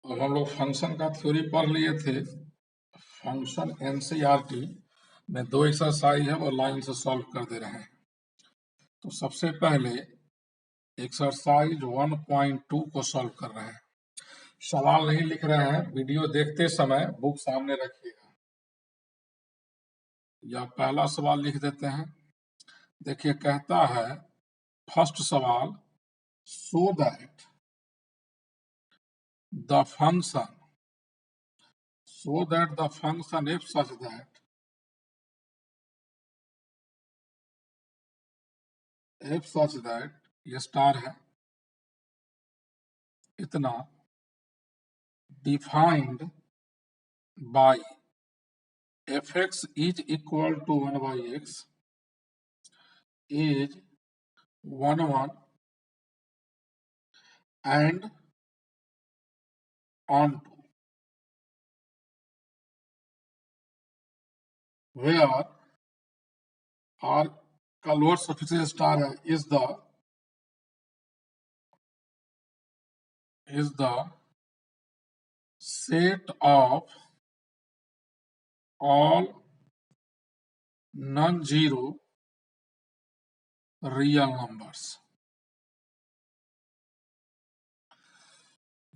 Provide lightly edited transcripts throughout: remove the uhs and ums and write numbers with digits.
अब हम लोग फंक्शन का थ्योरी पढ़ लिए थे। फंक्शन एनसीईआरटी में 2 एक्सरसाइज है, वो लाइन से सॉल्व कर दे रहे हैं। तो सबसे पहले एक्सरसाइज 1.2 को सॉल्व कर रहे हैं। सवाल नहीं लिख रहे हैं, वीडियो देखते समय बुक सामने रखिएगा। या पहला सवाल लिख देते हैं। देखिए, कहता है फर्स्ट सवाल, सो that the function if such that ये स्टार है, इतना defined by fx is equal to 1 by x is 1 1 and on to where r का लोअर सफिक्स स्टार है is the set of all non-zero real numbers।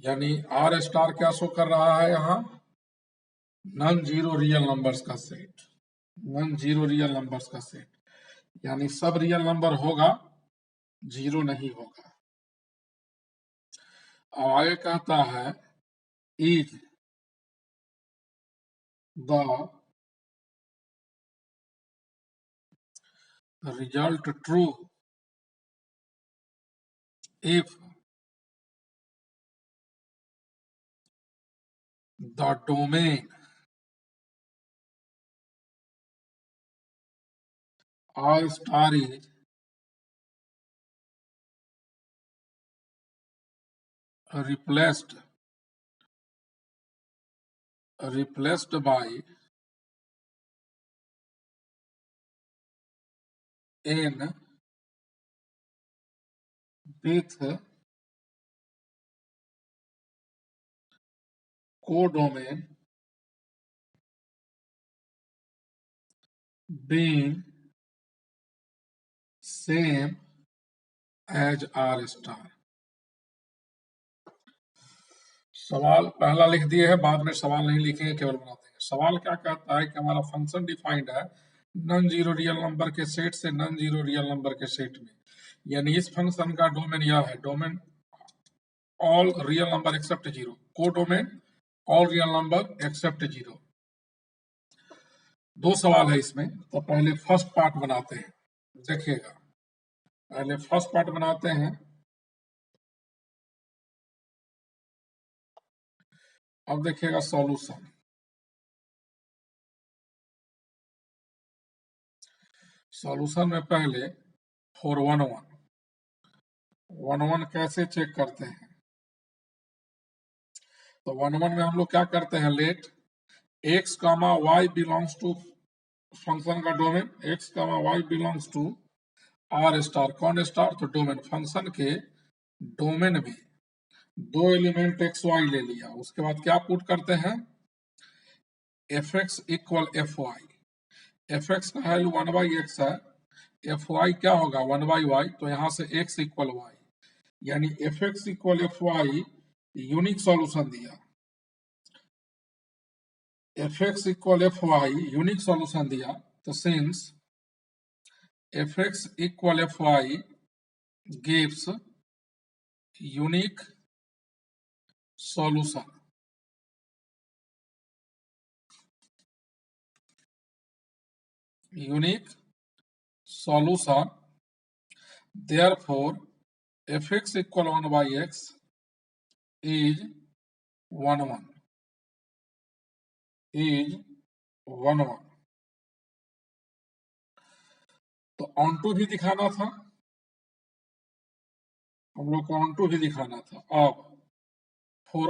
यानी are star क्या show कर रहा है यहाँ? नॉन जीरो रियल नंबर्स का set, non zero real numbers का सेट, यानी सब रियल नंबर होगा, जीरो नहीं होगा। अब आगे कहता है is the result true if the domain R star is replaced by n with codomain being same as R star। सवाल पहला लिख दिए है, बाद में सवाल नहीं लिखेंगे, केवल बना देंगे। सवाल क्या कहता है कि हमारा फंक्शन डिफाइंड है नॉन जीरो रियल नंबर के सेट से नॉन जीरो रियल नंबर के सेट में, यानी इस फंक्शन का डोमेन यह है, domain all real number except zero, codomain all real number except zero. दो सवाल है इसमें, तो पहले फर्स्ट पार्ट बनाते हैं। देखिएगा, पहले फर्स्ट पार्ट बनाते हैं। अब देखिएगा सॉल्यूशन। सॉल्यूशन में पहले 411 कैसे चेक करते हैं? तो 11 में हम लोग क्या करते हैं, let x, y belongs to function का domain, x, y belongs to R star. कौन स्टार? तो डोमेन। फंक्शन के डोमेन में दो एलिमेंट x y ले लिया, उसके बाद क्या पुट करते हैं, fx इक्वल fy। fx का वैल्यू 1 बाई एक्स है, fy क्या होगा 1 बाई वाई, तो यहां से x इक्वल y, यानी fx equal fy unique solution दिया। fx equal fy unique solution दिया, तो since fx equal fy gives unique solution. Unique solution, therefore fx equal 1 by x is 1 1 is 1 1। तो on to भी दिखाना था, हम लोग को ऑन टू भी दिखाना था। अब फॉर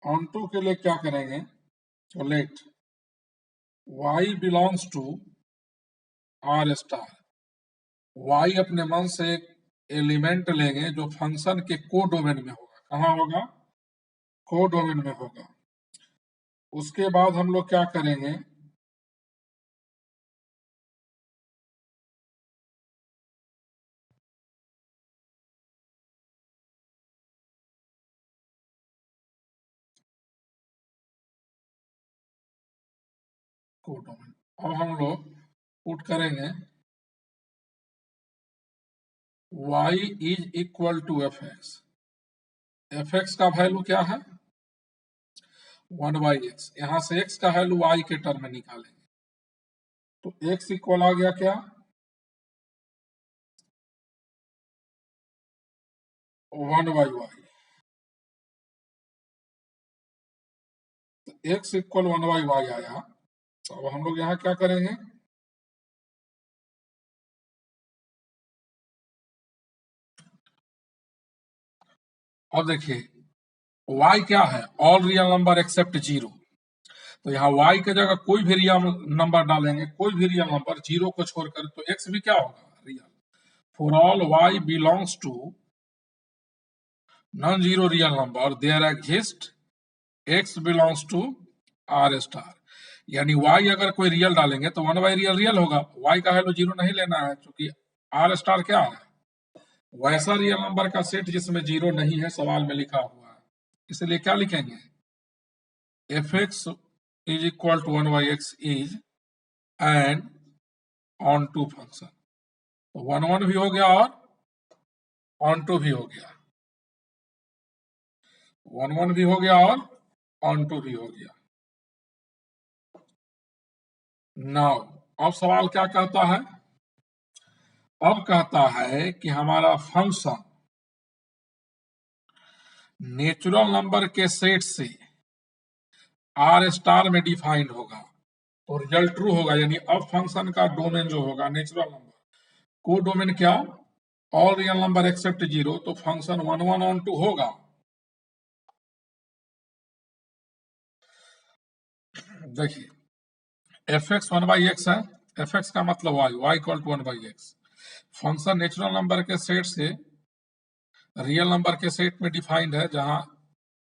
ऑन टू के लिए क्या करेंगे, तो let y belongs to R star. y अपने मन से एक एलिमेंट लेंगे जो फंक्शन के को डोमेन में होगा। कहाँ होगा? कोडोमेन में होगा। उसके बाद हम लोग क्या करेंगे, कोडोमेन, अब हम लोग पुट करेंगे y is equal to F x का वैल्यू क्या है 1/x, यहां से x का वैल्यू y के टर्म में निकालेंगे, तो x इक्वल आ गया क्या 1/y, तो x इक्वल 1/y आया। तो अब हम लोग यहाँ क्या करेंगे, अब देखिए y क्या है, all real number except zero, तो यहाँ y की जगह कोई भी रियल नंबर डालेंगे, कोई भी रियल नंबर जीरो को छोड़कर, तो x भी क्या होगा real. For all y belongs to non zero real number there exist x belongs to r star, यानी y अगर कोई रियल डालेंगे तो 1/y रियल रियल होगा, y का वैल्यू जीरो नहीं लेना है, क्योंकि r स्टार क्या है वैसा रियल नंबर का सेट जिसमें जीरो नहीं है, सवाल में लिखा हुआ है। इसलिए क्या लिखेंगे, F x is equal to 1/x is and onto function, तो 1 भी हो गया और ऑन टू भी हो गया, 1 भी हो गया और ऑन टू भी हो गया। नाउ अब सवाल क्या कहता है, अब कहता है कि हमारा फंक्शन नेचुरल नंबर के सेट से आर स्टार में डिफाइंड होगा, तो रिजल्ट ट्रू होगा, यानी अब फंक्शन का डोमेन जो होगा नेचुरल नंबर, को डोमेन क्या all real number except zero, तो फंक्शन 1 ऑन टू होगा। देखिए एफ एक्स 1/x है, एफ एक्स का मतलब Y, Y equal to 1/x, function natural number के सेट से रियल नंबर के सेट में डिफाइंड है जहां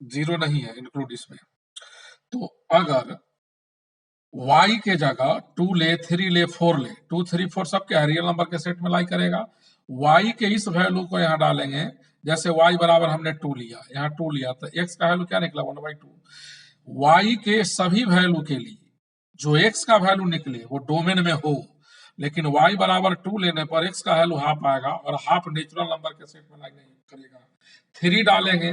जीरो नहीं है इंक्लूड इसमें, तो अगर y के जगह 2 ले 3 ले 4 ले, 2 3 4 सब क्या है रियल नंबर के सेट में लाई करेगा, y के इस वैल्यू को यहाँ डालेंगे, जैसे y बराबर हमने 2 लिया, यहाँ 2 लिया, तो x का वैल्यू क्या निकला 1/2, y के सभी वैल्यू के लिए जो x का वैल्यू निकले वो डोमेन में हो, लेकिन y बराबर 2 लेने पर x का वैल्यू हाफ आएगा और हाफ नेचुरल नंबर के सेट में लाई नहीं करेगा। 3 डालेंगे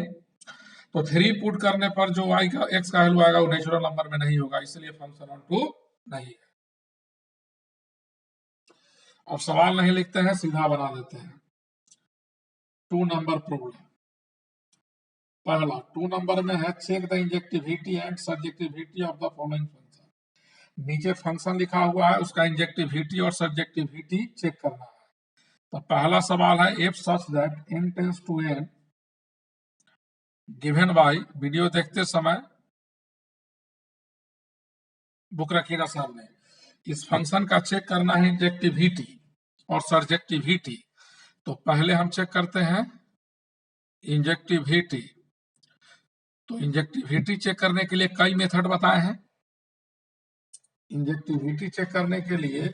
तो 3 पुट करने पर जो y का x का वैल्यू आएगा वो नेचुरल नंबर में नहीं होगा, इसलिए फंक्शन ऑन टू नहीं है। अब सवाल नहीं लिखते हैं, सीधा बना देते हैं। 2 नंबर प्रॉब्लम, पहला 2 नंबर में है check the injectivity and subjectivity of the following function, नीचे फंक्शन लिखा हुआ है उसका इंजेक्टिविटी और सब्जेक्टिविटी चेक करना है। तो पहला सवाल है if such that n tends to n given by, video देखते समय बुक रखिएगा सामने, इस फंक्शन का चेक करना है इंजेक्टिविटी और सब्जेक्टिविटी, तो पहले हम चेक करते हैं इंजेक्टिविटी। तो इंजेक्टिविटी चेक करने के लिए कई मेथड बताए हैं, इंजेक्टिविटी चेक करने के लिए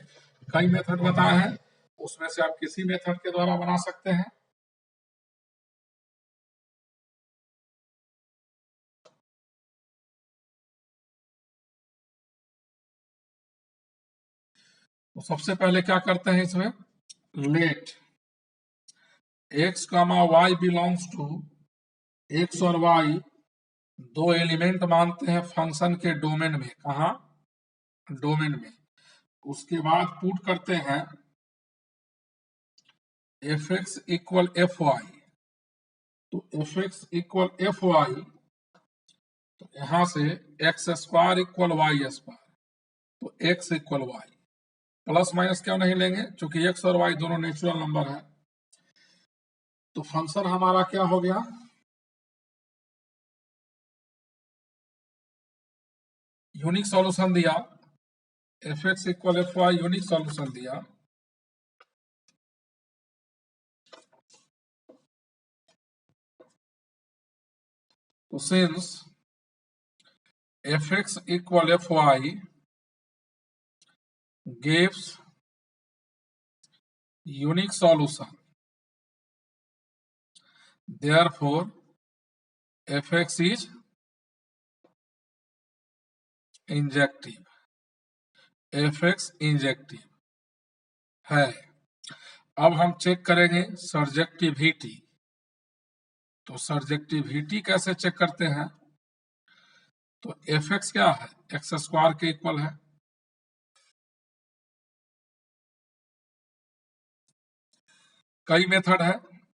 कई मेथड बताए हैं, उसमें से आप किसी मेथड के द्वारा बना सकते हैं। तो सबसे पहले क्या करते हैं इसमें, let x, y belongs to x और y दो एलिमेंट मानते हैं फंक्शन के डोमेन में, कहा डोमेन में, उसके बाद पुट करते हैं F x equal F Y, तो F x equal F Y, तो यहां से X square equal Y square, तो X equal Y, plus minus क्यों नहीं लेंगे क्योंकि एक्स और वाई दोनों नेचुरल नंबर है, तो फंक्शन हमारा क्या हो गया यूनिक सॉल्यूशन दिया, F x equal F Y unique solution दिया, तो since fx equal fy gives unique solution, therefore fx is injective, fx injective है। अब हम चेक करेंगे सर्जेक्टिविटी। तो सर्जेक्टिविटी कैसे चेक करते हैं? तो fx क्या है? एक्स स्क्वायर के इक्वल है। कई मेथड है,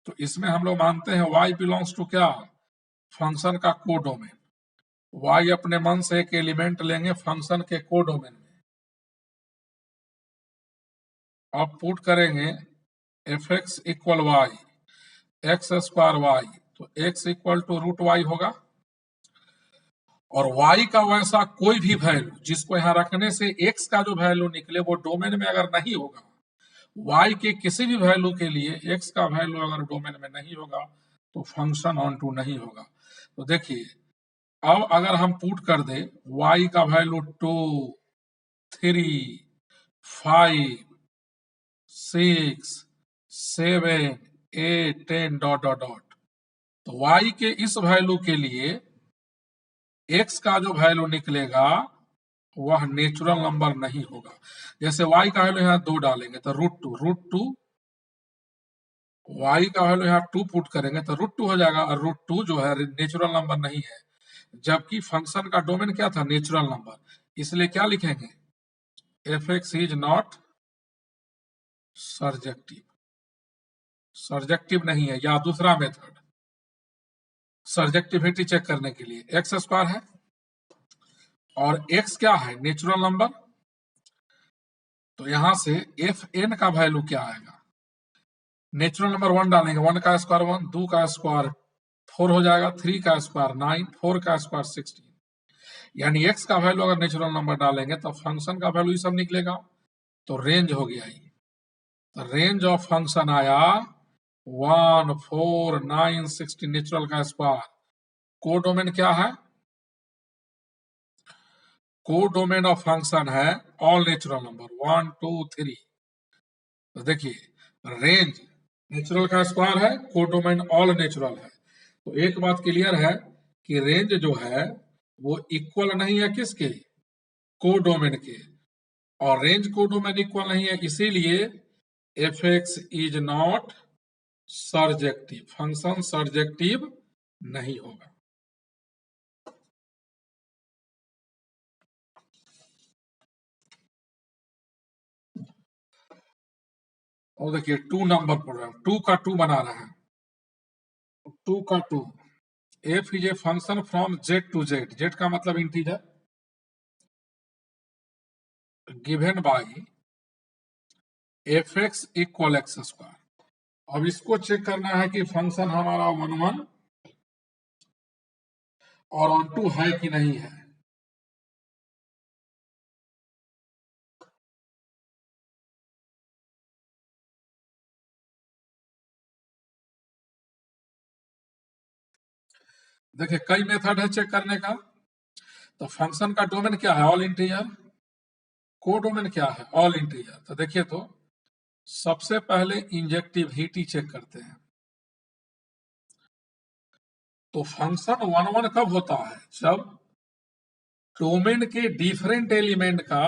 तो इसमें हम लोग मानते हैं y बिलोंग्स टू क्या? फंक्शन का कोडोमेन। y अपने मन से एक एलिमेंट लेंगे फंक्शन के कोडोमेन में। अब पुट करेंगे fx equal y, X square y, तो x equal to root y होगा। और y का वैसा कोई भी वैल्यू जिसको यहाँ रखने से x का जो वैल्यू निकले वो डोमेन में अगर नहीं होगा, y के किसी भी वैल्यू के लिए x का वैल्यू अगर डोमेन में नहीं होगा तो फंक्शन ऑन टू नहीं होगा। तो देखिए, अब अगर हम पुट कर दे y का वैल्यू 2, 3, 5, 6, 7, 8, 10 डॉट डॉट डॉट, तो y के इस वैल्यू के लिए x का जो वैल्यू निकलेगा वह नेचुरल नंबर नहीं होगा। जैसे y का वैल्यू यहाँ 2 डालेंगे तो रूट टू, y का वैल्यू यहाँ 2 पुट करेंगे तो रूट 2 हो जाएगा, और रूट 2 जो है नेचुरल नंबर नहीं है, जबकि फंक्शन का डोमेन क्या था? Natural number. इसलिए क्या लिखेंगे? fx is not surjective, surjective नहीं है। या दूसरा मेथड सर्जेक्टिविटी चेक करने के लिए, एक्स स्क्वायर है और x क्या है? Natural number. तो यहां से एफ एन का वैल्यू क्या आएगा? नेचुरल नंबर 1 डालेंगे, 1 का स्क्वायर 1, 2 का स्क्वायर 4 हो जाएगा, 3 का स्क्वायर 9, 4 का स्क्वायर 16। यानी x का वैल्यू अगर नेचुरल नंबर डालेंगे तो फंक्शन का वैल्यू सब निकलेगा। तो रेंज हो गया, तो रेंज ऑफ फंक्शन आया 1, 4, 9, 16, नेचुरल का स्क्वायर। कोडोमेन क्या है? कोडोमेन ऑफ फंक्शन है ऑल नेचुरल नंबर 1, 2, 3। तो देखिए रेंज नेचुरल का स्क्वायर है, कोडोमेन ऑल नेचुरल है। तो एक बात क्लियर है कि रेंज जो है वो इक्वल नहीं है किसके? कोडोमेन के। और रेंज कोडोमेन इक्वल नहीं है, इसीलिए fx is not surjective, function surjective नहीं होगा। और देखिए 2 नंबर प्रोग्राम, 2 का 2 बना रहे हैं। 2 का 2, f is a function from z to z, z का मतलब integer, given by fx equal X square. अब इसको चेक करना है कि फंक्शन हमारा 1, 1 और ऑन टू है कि नहीं है। देखिए कई मेथड है चेक करने का। तो फंक्शन का डोमेन क्या है? All integer. कोडोमेन क्या है? All integer. तो देखिए, तो सबसे पहले इंजेक्टिविटी चेक करते हैं। तो फंक्शन 1, 1 कब होता है? जब डोमेन के डिफरेंट एलिमेंट का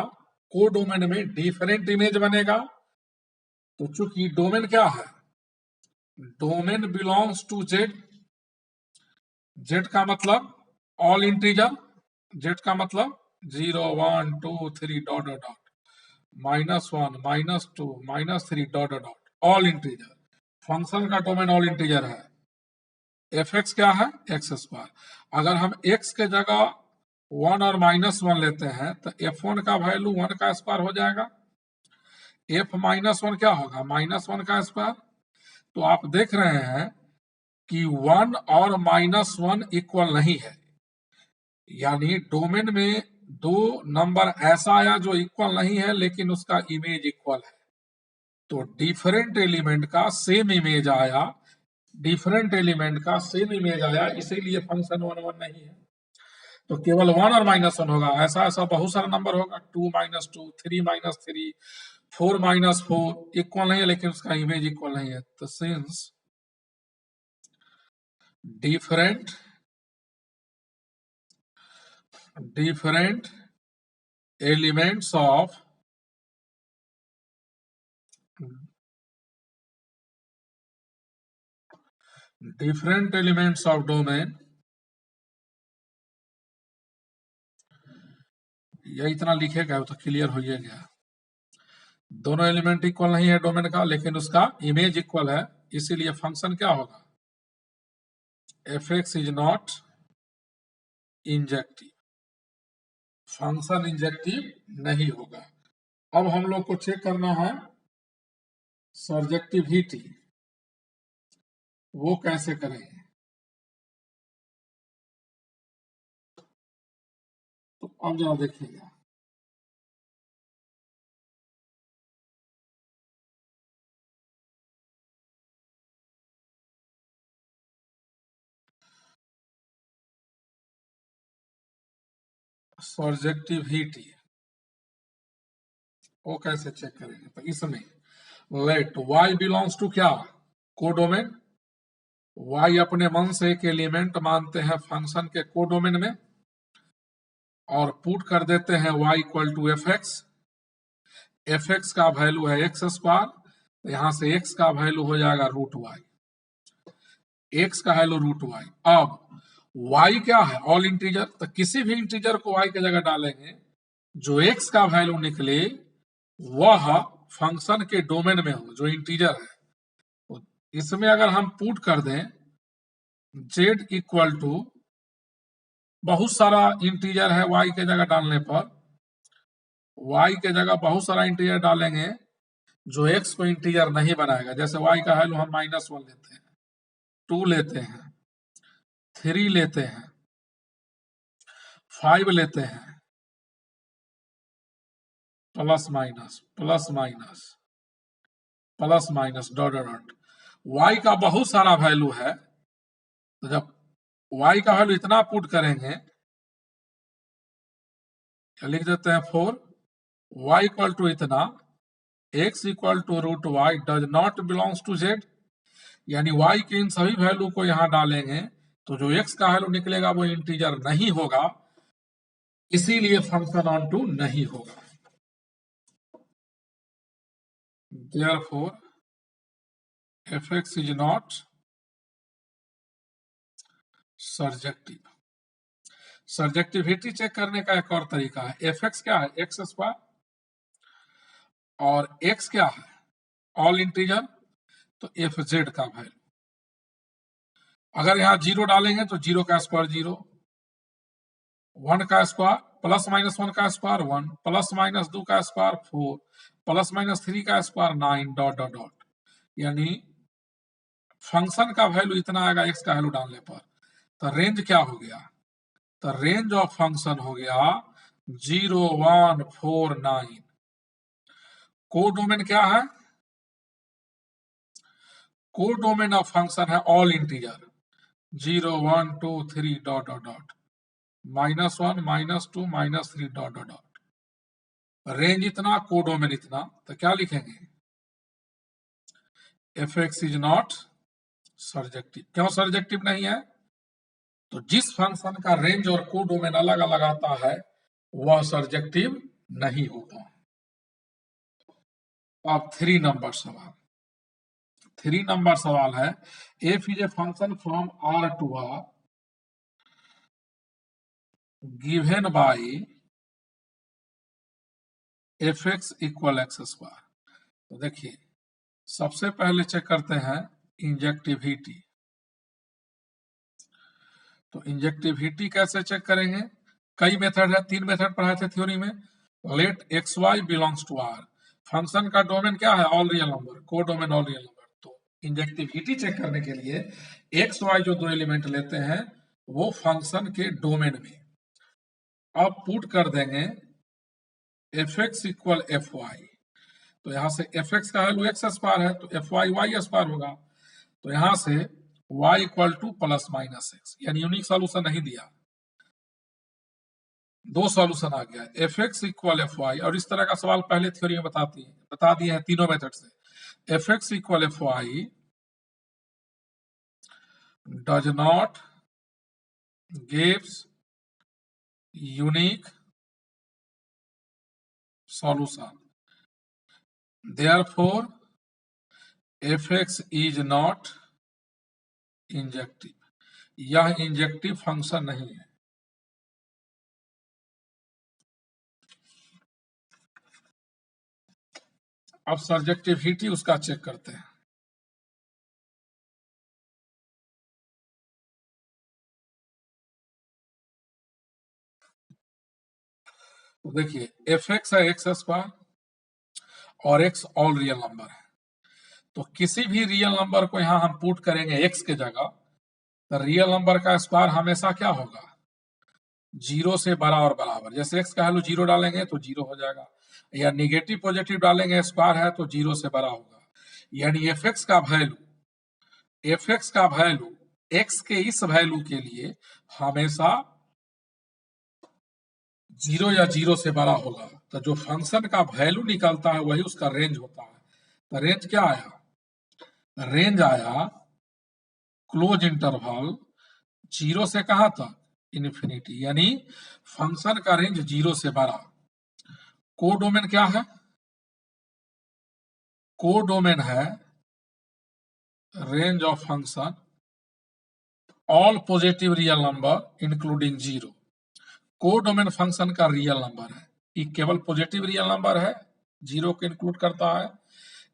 कोडोमेन में डिफरेंट इमेज बनेगा। तो चूंकि डोमेन क्या है? Domain belongs to Z, Z का मतलब ऑल इंटीजर, जेड का मतलब 0, 1, 2, 3 dot dot dot, -1, -2, -3 dot dot dot, all integer. Function का डोमेन ऑल इंटीजर है। एफ एक्स क्या है? X square. अगर हम एक्स के जगह 1 और -1 लेते हैं तो f1 का वैल्यू 1 का स्क्वायर हो जाएगा, f -1 क्या होगा? -1 का स्क्वायर। तो आप देख रहे हैं कि 1 और -1 इक्वल नहीं है, यानी डोमेन में 2 नंबर ऐसा आया जो इक्वल नहीं है लेकिन उसका इमेज इक्वल है। तो डिफरेंट एलिमेंट का सेम इमेज आया, डिफरेंट एलिमेंट का सेम इमेज आया, इसीलिए फंक्शन 1 1 नहीं है। तो केवल 1 और -1 होगा। ऐसा ऐसा बहुत सारा नंबर होगा, 2 - 2, 3 - 3, 4 - 4 इक्वल नहीं है, लेकिन उसका इमेज इक्वल नहीं है। तो since different elements of domain, ये इतना लिखेगा तो क्लियर हो गया। दोनों एलिमेंट इक्वल नहीं है डोमेन का, लेकिन उसका इमेज इक्वल है, इसीलिए फंक्शन क्या होगा, fx is not injective, function injective नहीं होगा। अब हम लोग को चेक करना है सर्जेक्टिविटी, वो कैसे करेंगे। तो अब जरा देखिएगा, सर्जेक्टिविटी वो कैसे चेक करेंगे। तो इसमें लेट y बिलोंग्स टू क्या, कोडोमेन। y अपने मन से एक एलिमेंट मानते हैं फंक्शन के कोडोमेन में, और पुट कर देते हैं y इक्वल टू fx का वैल्यू है x स्क्वायर, तो यहां से x का वैल्यू हो जाएगा √y, x का वैल्यू √y। अब y क्या है, ऑल इंटीजर, तो किसी भी इंटीजर को y की जगह डालेंगे, जो x का वैल्यू निकले वह फंक्शन के डोमेन में हो, जो इंटीजर है। तो इसमें अगर हम पुट कर दें z इक्वल टू, बहुत सारा इंटीजर है y के जगह डालने पर, y के जगह बहुत सारा इंटीजर डालेंगे जो x को इंटीजर नहीं बनाएगा। जैसे y का वैल्यू हम -1 लेते हैं, 2 लेते हैं, 3 लेते हैं, 5 लेते हैं, plus minus plus minus plus minus dot dot. y का बहुत सारा वैल्यू है, तो जब y का वैल्यू इतना पुट करेंगे, लिख देते हैं 4, y इक्वल टू इतना, x equal to √y does not belongs to z, यानी y के इन सभी वैल्यू को यहां डालेंगे तो जो x का वैल्यू निकलेगा वो इंटीजर नहीं होगा, इसीलिए फंक्शन ऑन टू नहीं होगा। Therefore fx is not surjective. Surjectivity check करने का एक और तरीका है, fx क्या है, x स्क्वायर, और x क्या है, ऑल इंटीजर, तो fz का वैल्यू। अगर यहां 0 डालेंगे तो 0 का स्क्वायर 0, 1 का स्क्वायर प्लस माइनस 1 का स्क्वायर 1, प्लस माइनस 2 का स्क्वायर 4, प्लस माइनस 3 का स्क्वायर 9 डॉट डॉट डॉट, यानी फंक्शन का वैल्यू इतना आएगा x का वैल्यू डालने पर। तो रेंज क्या हो गया, तो रेंज ऑफ फंक्शन हो गया 0 1 4 9। कोडोमेन क्या है, कोडोमेन ऑफ फंक्शन है all integer, 0 1 2 3 dot dot dot, -1 -2 -3 dot dot dot. Range इतना, कोडोमेन इतना, तो क्या लिखेंगे, fx इज नॉट सर्जेक्टिव। क्यों सर्जेक्टिव नहीं है, तो जिस फंक्शन का रेंज और कोडोमेन अलग अलग आता है वह सर्जेक्टिव नहीं होगा। अब 3 नंबर सवाल, 3 नंबर सवाल है, f is a function from R to R given by fx equal x square. तो देखिए, सबसे पहले चेक करते हैं इंजेक्टिविटी। तो इंजेक्टिविटी कैसे चेक करेंगे, कई मेथड है, 3 मेथड पढ़ाए थे थ्योरी में। Let X Y belongs to R, function का डोमेन क्या है, all real number, codomain all real number. तो इंजेक्टिविटी चेक करने के लिए एक्स वाई जो 2 एलिमेंट लेते हैं वो फंक्शन के डोमेन में, अब पुट कर देंगे F x equal F Y. तो यहां से एफ एक्स का वैल्यू एक्स स्क्वायर है, तो एफ वाई वाई स्क्वायर होगा। तो यहां से y equal to plus minus X, यानी यूनिक सॉल्यूशन नहीं दिया, दो सॉल्यूशन आ गया, F x equal F Y. और इस तरह का सवाल पहले थ्योरी में बता दिए हैं तीनों मेथड से। F x equal F Y does not gives unique solution, therefore fx is not injective, यह इंजेक्टिव फंक्शन नहीं है। अब सब्जेक्टिविटी उसका चेक करते हैं। तो देखिए एफ एक्स है एक्स स्क्वायर और एक्स ऑल रियल नंबर है, तो किसी भी रियल नंबर को यहां हम पुट करेंगे एक्स के जगह, तो रियल नंबर का स्क्वायर हमेशा क्या होगा, जीरो से बड़ा और बराबर। जैसे एक्स का वैल्यू जीरो डालेंगे तो जीरो हो जाएगा, या निगेटिव पॉजिटिव डालेंगे स्क्वायर है तो जीरो से बड़ा होगा। यानी एफ एक्स का वैल्यू एक्स के इस वैल्यू के लिए हमेशा जीरो या जीरो से बड़ा होगा। तो जो फंक्शन का वैल्यू निकलता है वही उसका रेंज होता है। तो रेंज क्या आया, रेंज आया क्लोज इंटरवल जीरो से कहां तक, इन्फिनिटी, यानी फंक्शन का रेंज जीरो से बड़ा। कोडोमेन क्या है, कोडोमेन है range of function all positive real number including zero. Codomain function का रियल नंबर है, ये केवल पॉजिटिव रियल नंबर है, जीरो को इंक्लूड करता है,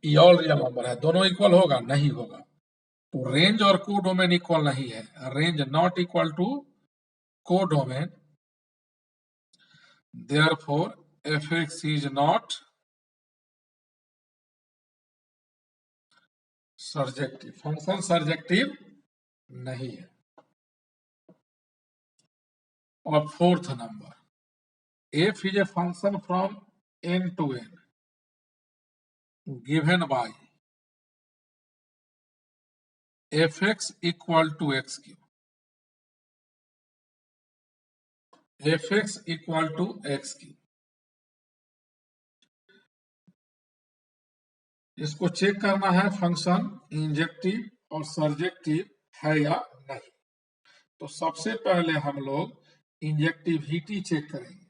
ये ऑल रियल नंबर है। दोनों इक्वल होगा, नहीं होगा। तो रेंज और कोडोमेन इक्वल नहीं है, range not equal to codomain, therefore fx is not surjective, function surjective नहीं है। और fourth number, f is a function from n to n given by fx equal to x cube, fx equal to x cube। इसको check करना है function injective और surjective है या नहीं। तो सबसे पहले हम लोग इंजेक्टिविटी चेक करेंगे।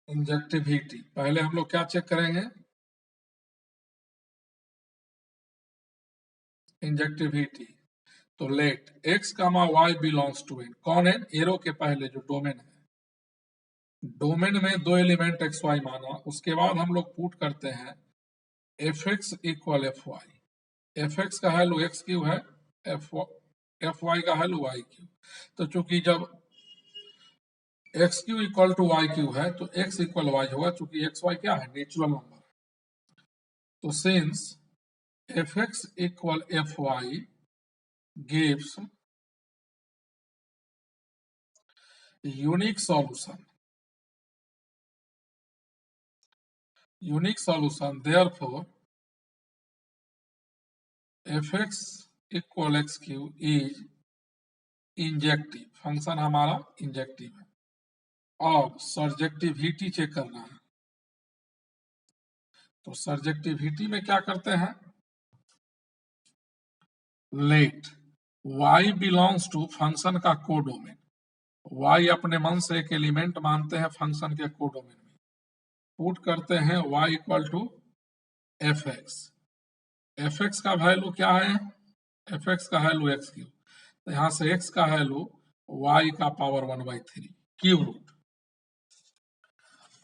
इंजेक्टिविटी पहले हम लोग क्या चेक करेंगे, इंजेक्टिविटी। तो let x comma y belongs to n, कौन है, एरो के पहले जो डोमेन है, डोमेन में दो एलिमेंट एक्स वाई माना, उसके बाद हम लोग पुट करते हैं F x equal F Y, F x का वैल्यू एक्स क्यूब है, एफ वाई का वैल्यू वाई क्यूब। तो चूंकि जब X cube equal to Y cube है तो एक्स इक्वल वाई होगा, चूंकि एक्स वाई क्या है, नेचुरल नंबर। तो since F x equal F Y gives unique solution, therefore F x equal X cube is injective, function हमारा injective है। और सर्जेक्टिविटी चेक करना है। तो सर्जेक्टिविटी में क्या करते हैं, let y belongs to function का कोडोमेन, y अपने मन से एक एलिमेंट मानते हैं फंक्शन के कोडोमेन में, पुट करते हैं y equal to F x का वैल्यू क्या है, एफ एक्स का वैल्यू एक्स क्यूब, तो यहां से x का वैल्यू y का पावर 1/3 क्यूब रूट।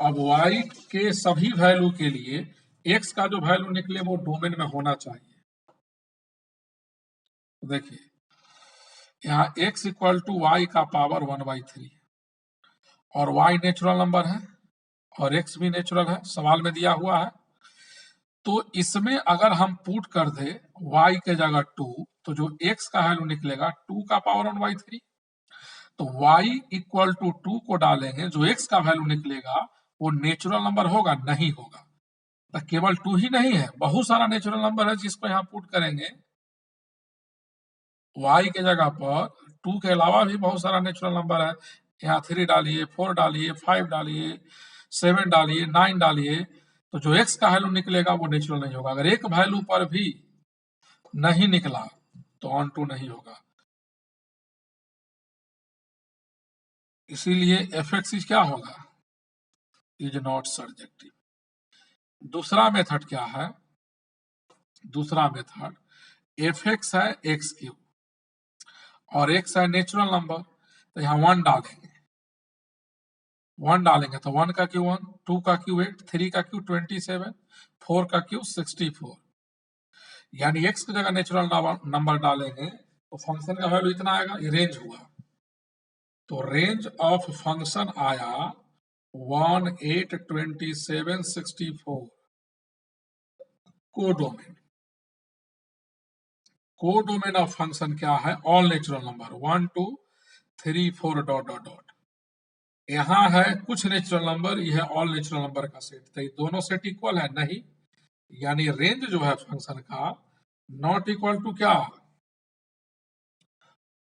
अब y के सभी वैल्यू के लिए x का जो वैल्यू निकले वो डोमेन में होना चाहिए। तो देखिए यहाँ x इक्वल टू वाई का पावर 1/3 और y नेचुरल नंबर है और x भी नेचुरल है, सवाल में दिया हुआ है। तो इसमें अगर हम पुट कर दे y के जगह 2, तो जो x का वैल्यू निकलेगा 2 का पावर 1/3। तो y इक्वल टू 2 को डालेंगे, जो x का वैल्यू निकलेगा वो नेचुरल नंबर होगा? नहीं होगा। तो केवल 2 ही नहीं है, बहुत सारा नेचुरल नंबर है जिसको यहाँ पुट करेंगे। y के जगह पर 2 के अलावा भी बहुत सारा नेचुरल नंबर है। यहाँ 3 डालिए, 4 डालिए, 5 डालिए, 7 डालिए, 9 डालिए, तो जो x का वैल्यू निकलेगा वो नेचुरल नहीं होगा। अगर एक वैल्यू पर भी नहीं निकला तो ऑन टू नहीं होगा। इसीलिए fx इज क्या होगा? Is not surjective. दूसरा मेथड क्या है? दूसरा मेथड fx है x क्यूब और x है नेचुरल नंबर, तो यहाँ 1 डालेंगे। 1 डालेंगे तो 1 का क्यू 1, 2 का क्यू 8, 3 का क्यू 27, 4 का क्यू 64। यानी x की जगह नेचुरल नंबर डालेंगे तो फंक्शन का वैल्यू इतना आएगा। ये रेंज हुआ, तो रेंज ऑफ फंक्शन आया 1, 8, 27, 64। कोडोमेन, कोडोमेन ऑफ फंक्शन क्या है? All natural number 1, 2, 3, 4 dot dot dot. यहाँ है कुछ नेचुरल नंबर, यह है ऑल नेचुरल नंबर का सेट। तो ये दोनों सेट इक्वल है? नहीं। यानी रेंज जो है फंक्शन का नॉट इक्वल टू क्या?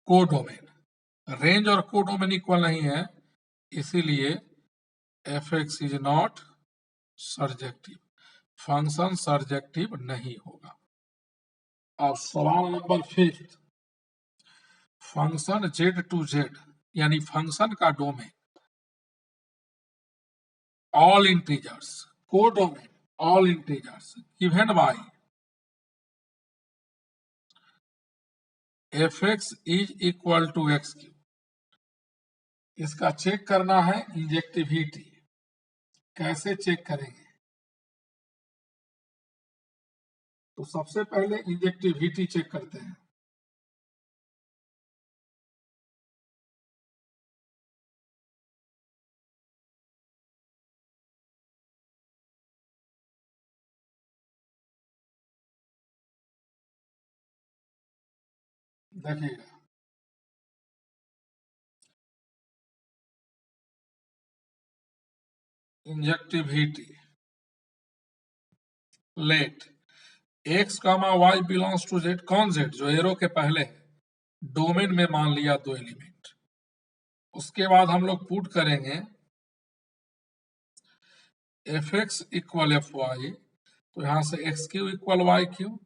कोडोमेन। रेंज और कोडोमेन इक्वल नहीं है, इसीलिए fx is not surjective. Function surjective नहीं होगा। अब सवाल number 5, function z to z यानी फंक्शन का domain all integers, codomain all integers given by fx is equal to x cube. इसका चेक करना है इंजेक्टिविटी। कैसे चेक करेंगे? तो सबसे पहले इंजेक्टिविटी चेक करते हैं। देखिएगा, injectivity let x comma y belongs to z। कौन z? जो एरो के पहले है, डोमेन में मान लिया 2 एलिमेंट। उसके बाद हम लोग पुट करेंगे fx इक्वल fy, तो यहां से x cube equal y cube,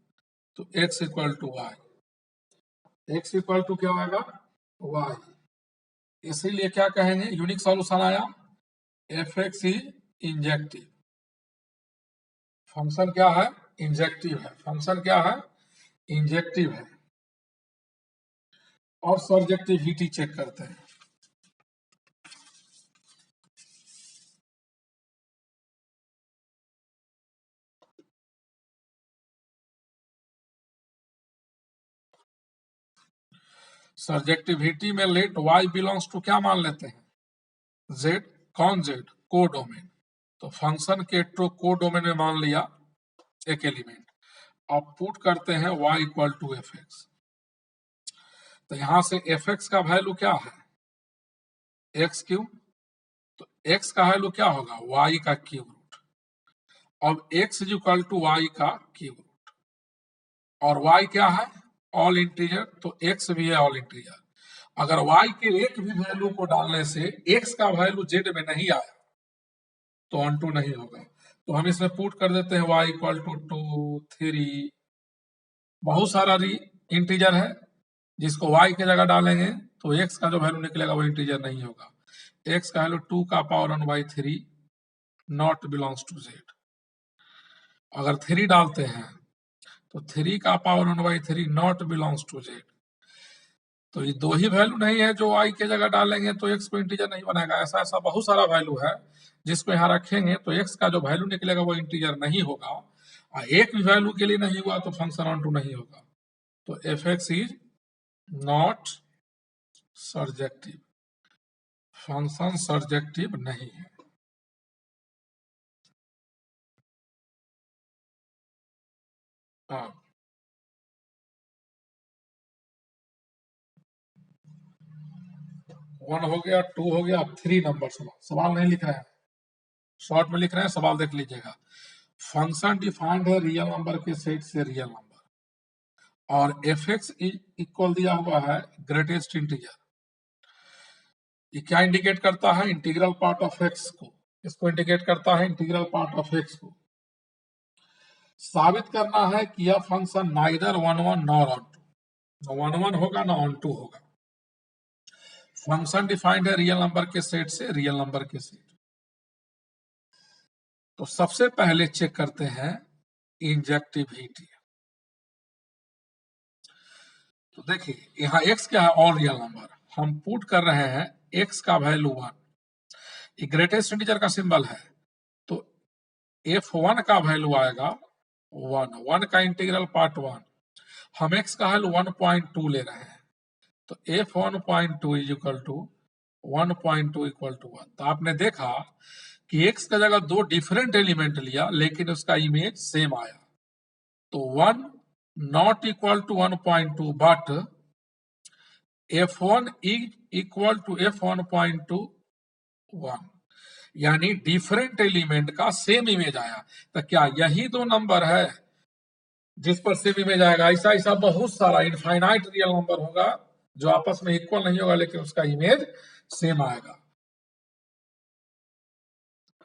तो x equal to y। x equal to क्या आएगा? y। इसीलिए क्या कहेंगे? यूनिक सॉल्यूशन आया fx इज इंजेक्टिव। फंक्शन क्या है? इंजेक्टिव है। फंक्शन क्या है? इंजेक्टिव है। और सर्जेक्टिविटी चेक करते हैं। सर्जेक्टिविटी में लेट y बिलोंग्स टू क्या मान लेते हैं? z। कौन z? कोडोमेन। तो फंक्शन के टू कोडोमेन में मान लिया एक एलिमेंट। अब पुट करते हैं y इक्वल टू fx। तो यहां से fx का वैल्यू क्या है? x cube. तो x का वैल्यू क्या होगा? y का क्यूब रूट। अब x is equal to y का क्यूब रूट, और y क्या है? ऑल इंटीजर, तो x भी है ऑल इंटीजर। अगर y के एक भी वैल्यू को डालने से x का वैल्यू z में नहीं आया तो ऑन टू नहीं होगा। तो हम इसमें पुट कर देते हैं y इक्वल टू 2, 3। बहुत सारा इंटीजर है, जिसको y के जगह डालेंगे तो x का जो वैल्यू निकलेगा वो इंटीजर नहीं होगा। x का वैल्यू 2 का power 1/3 not belongs to z। अगर 3 डालते हैं तो 3 का power 1/3 not belongs to z। तो ये दो ही वैल्यू नहीं है जो y के जगह डालेंगे तो x को इंटीजर नहीं बनाएगा। ऐसा ऐसा बहुत सारा वैल्यू है जिसको यहाँ रखेंगे तो x का जो वैल्यू निकलेगा वो इंटीजर नहीं होगा। और एक भी वैल्यू के लिए नहीं हुआ तो फंक्शन ऑन टू नहीं होगा। तो fx is not surjective. Function surjective नहीं है। हाँ, 1 हो गया, 2 हो गया, 3 नंबर। सवाल नहीं लिख रहे हैं, शॉर्ट में लिख रहे हैं, सवाल देख लीजिएगा। फंक्शन डिफाइंड है रियल नंबर के सेट से रियल नंबर, और एफ एक्स इक्वल दिया हुआ है ग्रेटेस्ट इंटीजर। ये क्या इंडिकेट करता है? इंटीग्रल पार्ट ऑफ एक्स को। इसको इंडिकेट करता है इंटीग्रल पार्ट ऑफ एक्स को। साबित करना है कि यह फंक्शन नाइदर 1 1 नॉर ऑन 2, न 1 1 होगा ना ऑन 2 होगा। फंक्शन डिफाइंड है रियल नंबर के सेट से रियल नंबर के सेट। तो सबसे पहले चेक करते हैं इंजेक्टिविटी। तो देखिए यहाँ x क्या है? All real number. हम पुट कर रहे हैं x का वैल्यू 1, ये ग्रेटेस्ट इंटीजर का सिंबल है, तो f1 का वैल्यू आएगा 1, 1 का इंटीग्रल पार्ट 1। हम x का वैल्यू 1.2 ले रहे हैं, तो f1.2 is equal to 1.2 equal to 1। तो आपने देखा कि x का जगह दो डिफरेंट एलिमेंट लिया लेकिन उसका इमेज सेम आया। तो 1 not equal to 1.2 but f1 is equal to f1.2 1, यानी डिफरेंट एलिमेंट का सेम इमेज आया। तो क्या यही दो नंबर है जिस पर सेम इमेज आएगा? ऐसा ऐसा बहुत सारा इनफाइनाइट रियल नंबर होगा जो आपस में इक्वल नहीं होगा लेकिन उसका इमेज सेम आएगा।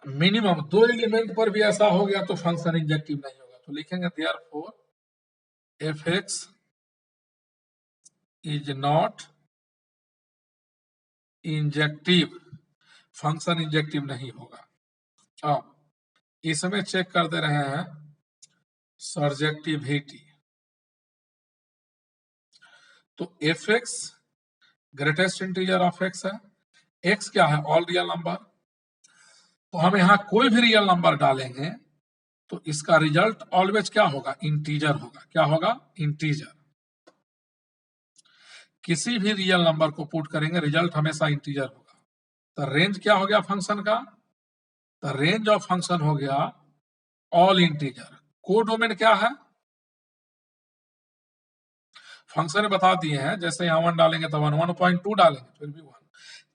मिनिमम दो एलिमेंट पर भी ऐसा हो गया तो फंक्शन इंजेक्टिव नहीं होगा। तो लिखेंगे therefore F x is not injective, function injective नहीं होगा। अब इसमें चेक कर दे रहे हैं सर्जेक्टिविटी। तो F x greatest integer of x है, एक्स क्या है? All real number. तो हम यहां कोई भी रियल नंबर डालेंगे तो इसका रिजल्ट ऑलवेज क्या होगा? इंटीजर होगा। क्या होगा? इंटीजर। किसी भी रियल नंबर को पुट करेंगे रिजल्ट हमेशा इंटीजर होगा। तो रेंज क्या हो गया फंक्शन का? तो रेंज ऑफ फंक्शन हो गया ऑल इंटीजर। कोडोमेन क्या है? फंक्शन बता दिए हैं, जैसे यहाँ 1 डालेंगे तो 1, 1.2 डालेंगे फिर भी 1,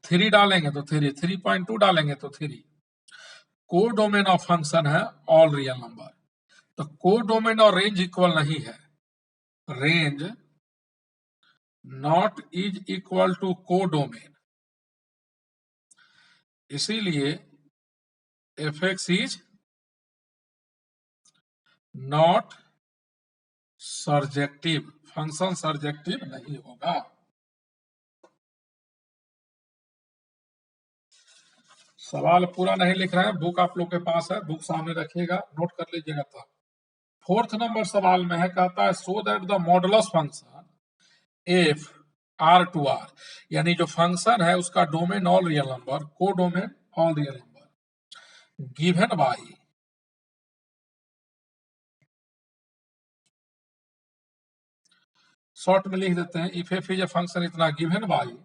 3 डालेंगे तो 3, 3.2 डालेंगे तो 3। कोडोमेन ऑफ फंक्शन है ऑल रियल नंबर। तो कोडोमेन और रेंज इक्वल नहीं है। Range not is equal to codomain, इसीलिए F x is not surjective, function surjective नहीं होगा। सवाल पूरा नहीं लिख रहे हैं, बुक आप लोग के पास है, बुक सामने रखिएगा, नोट कर लीजिएगा। तो 4th नंबर सवाल में है, कहता है so that the modulus function F R to R, यानी जो फंक्शन है उसका domain all real number, codomain all real number, given by short में लिख देते हैं if F is a function इतना, given by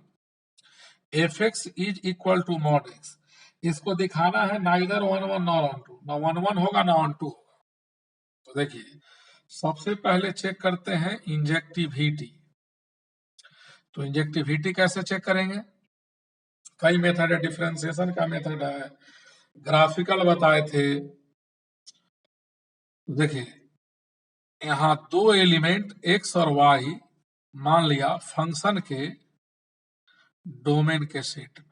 F x is equal to mod X. इसको दिखाना है नाइदर 1 1 नॉर ऑन 2, ना 1 1 होगा ना ऑन 2 होगा। तो देखिए सबसे पहले चेक करते हैं इंजेक्टिविटी। तो इंजेक्टिविटी कैसे चेक करेंगे? कई मेथड है, डिफरेंशिएशन का मेथड है, ग्राफिकल बताए थे। देखिए यहाँ दो एलिमेंट x और y मान लिया फंक्शन के डोमेन के सेट में।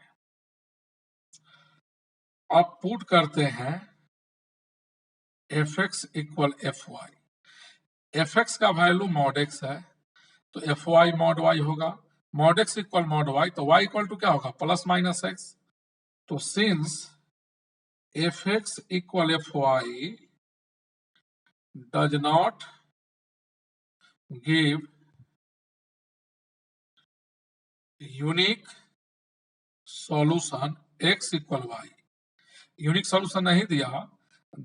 अब पुट करते हैं F x equal F Y. F x का वैल्यू मॉड एक्स है तो एफ वाई मॉड वाई होगा। Mod X equal mod Y, तो वाई इक्वल टू क्या होगा? Plus minus X. तो since F x equal F Y does not give unique solution x equal Y, unique solution नहीं दिया,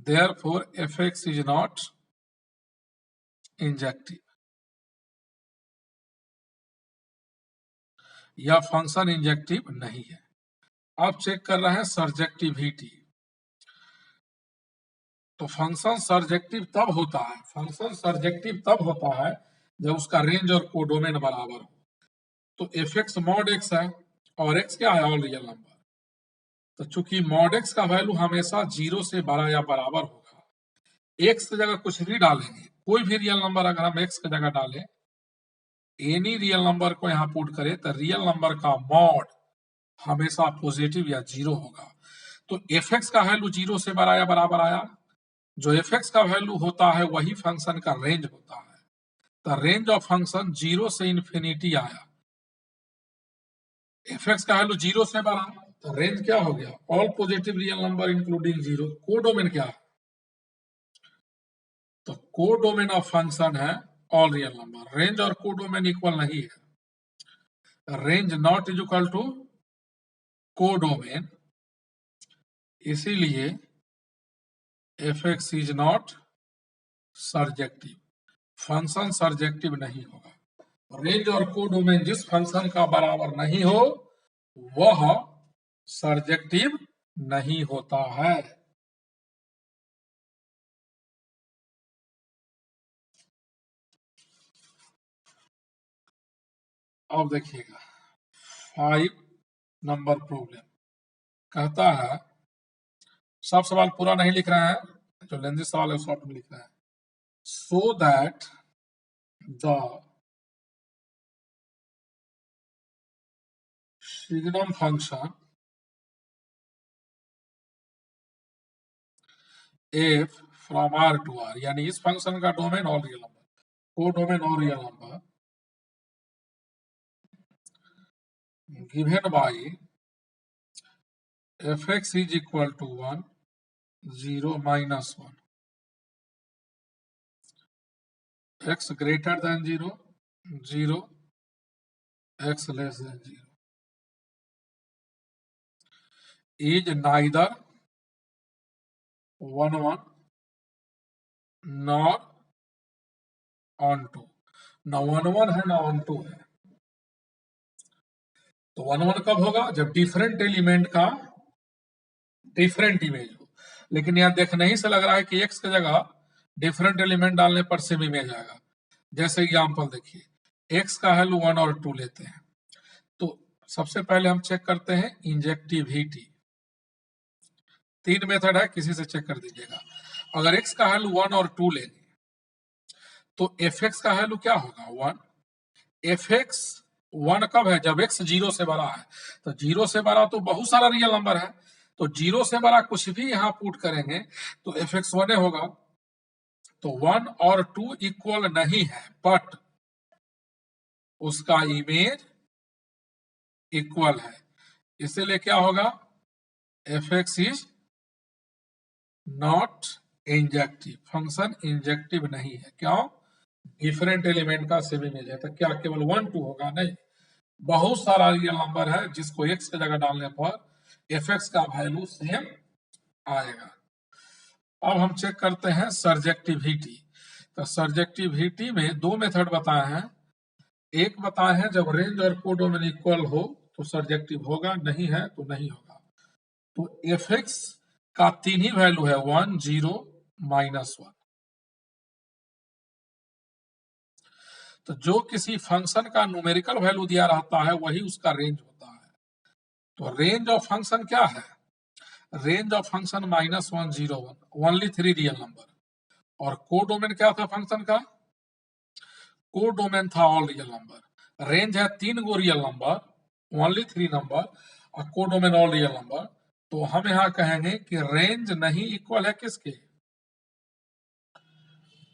therefore fx is not injective, यह function injective नहीं है। अब चेक कर रहे हैं सर्जेक्टिविटी। तो फंक्शन सर्जेक्टिव तब होता है, फंक्शन सर्जेक्टिव तब होता है जब उसका रेंज और कोडोमेन बराबर हो। तो एफ एक्स मॉड एक्स है और x क्या है? All real number. तो चूंकि मॉड x का वैल्यू हमेशा 0 से बड़ा या बराबर होगा, x की जगह कुछ भी डालेंगे, कोई भी रियल नंबर अगर हम x की जगह डालें, एनी रियल नंबर को यहाँ पुट करें, तो रियल नंबर का मॉड हमेशा पॉजिटिव या 0 होगा। तो fx का वैल्यू 0 से बड़ा या बराबर आया, जो fx का वैल्यू होता है वही फंक्शन का रेंज होता है। तो रेंज ऑफ फंक्शन 0 से इंफिनिटी आया, fx का वैल्यू 0 से बड़ा, तो रेंज क्या हो गया? All positive real number including 0। Codomain क्या है? तो कोडोमेन ऑफ फंक्शन है ऑल रियल नंबर। रेंज और कोडोमेन इक्वल नहीं है। Range not is equal to codomain, इसीलिए fx is not surjective, function surjective नहीं होगा। रेंज और कोडोमेन जिस फंक्शन का बराबर नहीं हो वह सर्जेक्टिव नहीं होता है। अब देखिएगा 5 नंबर प्रॉब्लम कहता है, सब सवाल पूरा नहीं लिख रहे हैं, जो लेंदी सवाल है शॉर्ट में लिख रहे हैं। So that the signum function f from r to r, यानी इस फंक्शन का domain all real number, codomain all real number given by fx is equal to 1 0 minus 1, x greater than 0 0, x less than 0 is neither 1 1 nor on 2। ना 1 1 है ना on 2 है। तो 1 1 कब होगा? जब डिफरेंट एलिमेंट का डिफरेंट इमेज हो। लेकिन यहाँ देखने ही से लग रहा है कि x की जगह डिफरेंट एलिमेंट डालने पर सेम इमेज आएगा। जैसे एग्जाम्पल देखिए, x का वैल्यू 1 और 2 लेते हैं, तो सबसे पहले हम चेक करते हैं इंजेक्टिविटी। 3 मेथड है, किसी से चेक कर दीजिएगा। अगर x का वैल्यू 1 और 2 लेंगे तो fx का वैल्यू क्या होगा? 1। fx 1 कब है? जब x 0 से बड़ा है। तो 0 से बड़ा तो बहुत सारा रियल नंबर है, तो 0 से बड़ा कुछ भी यहाँ पुट करेंगे तो fx 1 होगा। तो 1 और 2 इक्वल नहीं है, बट उसका इमेज इक्वल है, इसीलिए क्या होगा? fx is not injective, function injective नहीं है। क्यों? डिफरेंट एलिमेंट का सेम इमेज है। तो क्या केवल 1 2 होगा? नहीं, बहुत सारा रियल नंबर है जिसको x की जगह डालने पर fx का वैल्यू सेम आएगा। अब हम चेक करते हैं सर्जेक्टिविटी। तो सर्जेक्टिविटी में 2 मेथड बताए हैं। एक बताए हैं जब रेंज और कोडोमेन इक्वल हो तो सर्जेक्टिव होगा, नहीं है तो नहीं होगा। तो fx का 3 ही वैल्यू है, 1 0 -1। तो जो किसी फंक्शन का न्यूमेरिकल वैल्यू दिया रहता है वही उसका रेंज होता है। तो रेंज ऑफ फंक्शन क्या है? Range of function -1 0 1, only 3 real number. और कोडोमेन क्या था फंक्शन का? कोडोमेन था ऑल रियल नंबर। रेंज है 3 गो रियल नंबर, ओनली 3 नंबर, और कोडोमेन ऑल रियल नंबर। तो हम यहां कहेंगे कि रेंज नहीं इक्वल है किसके?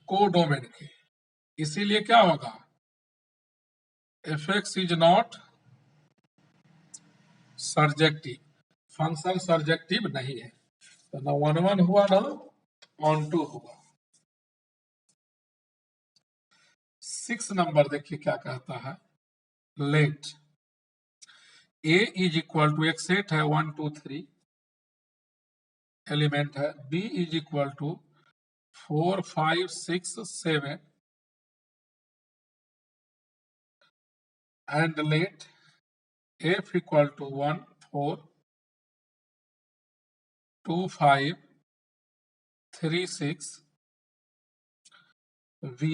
कोडोमेन के। इसीलिए क्या होगा? fx is not surjective, function surjective नहीं है। तो ना 1 1 हुआ ना on 2 हुआ। 6 नंबर देखिए क्या कहता है, let a is equal to, एक सेट है 1 2 3 एलिमेंट है, b is equal to 4 5 6 7 and let f equal to 1 4 2 5 3 6 be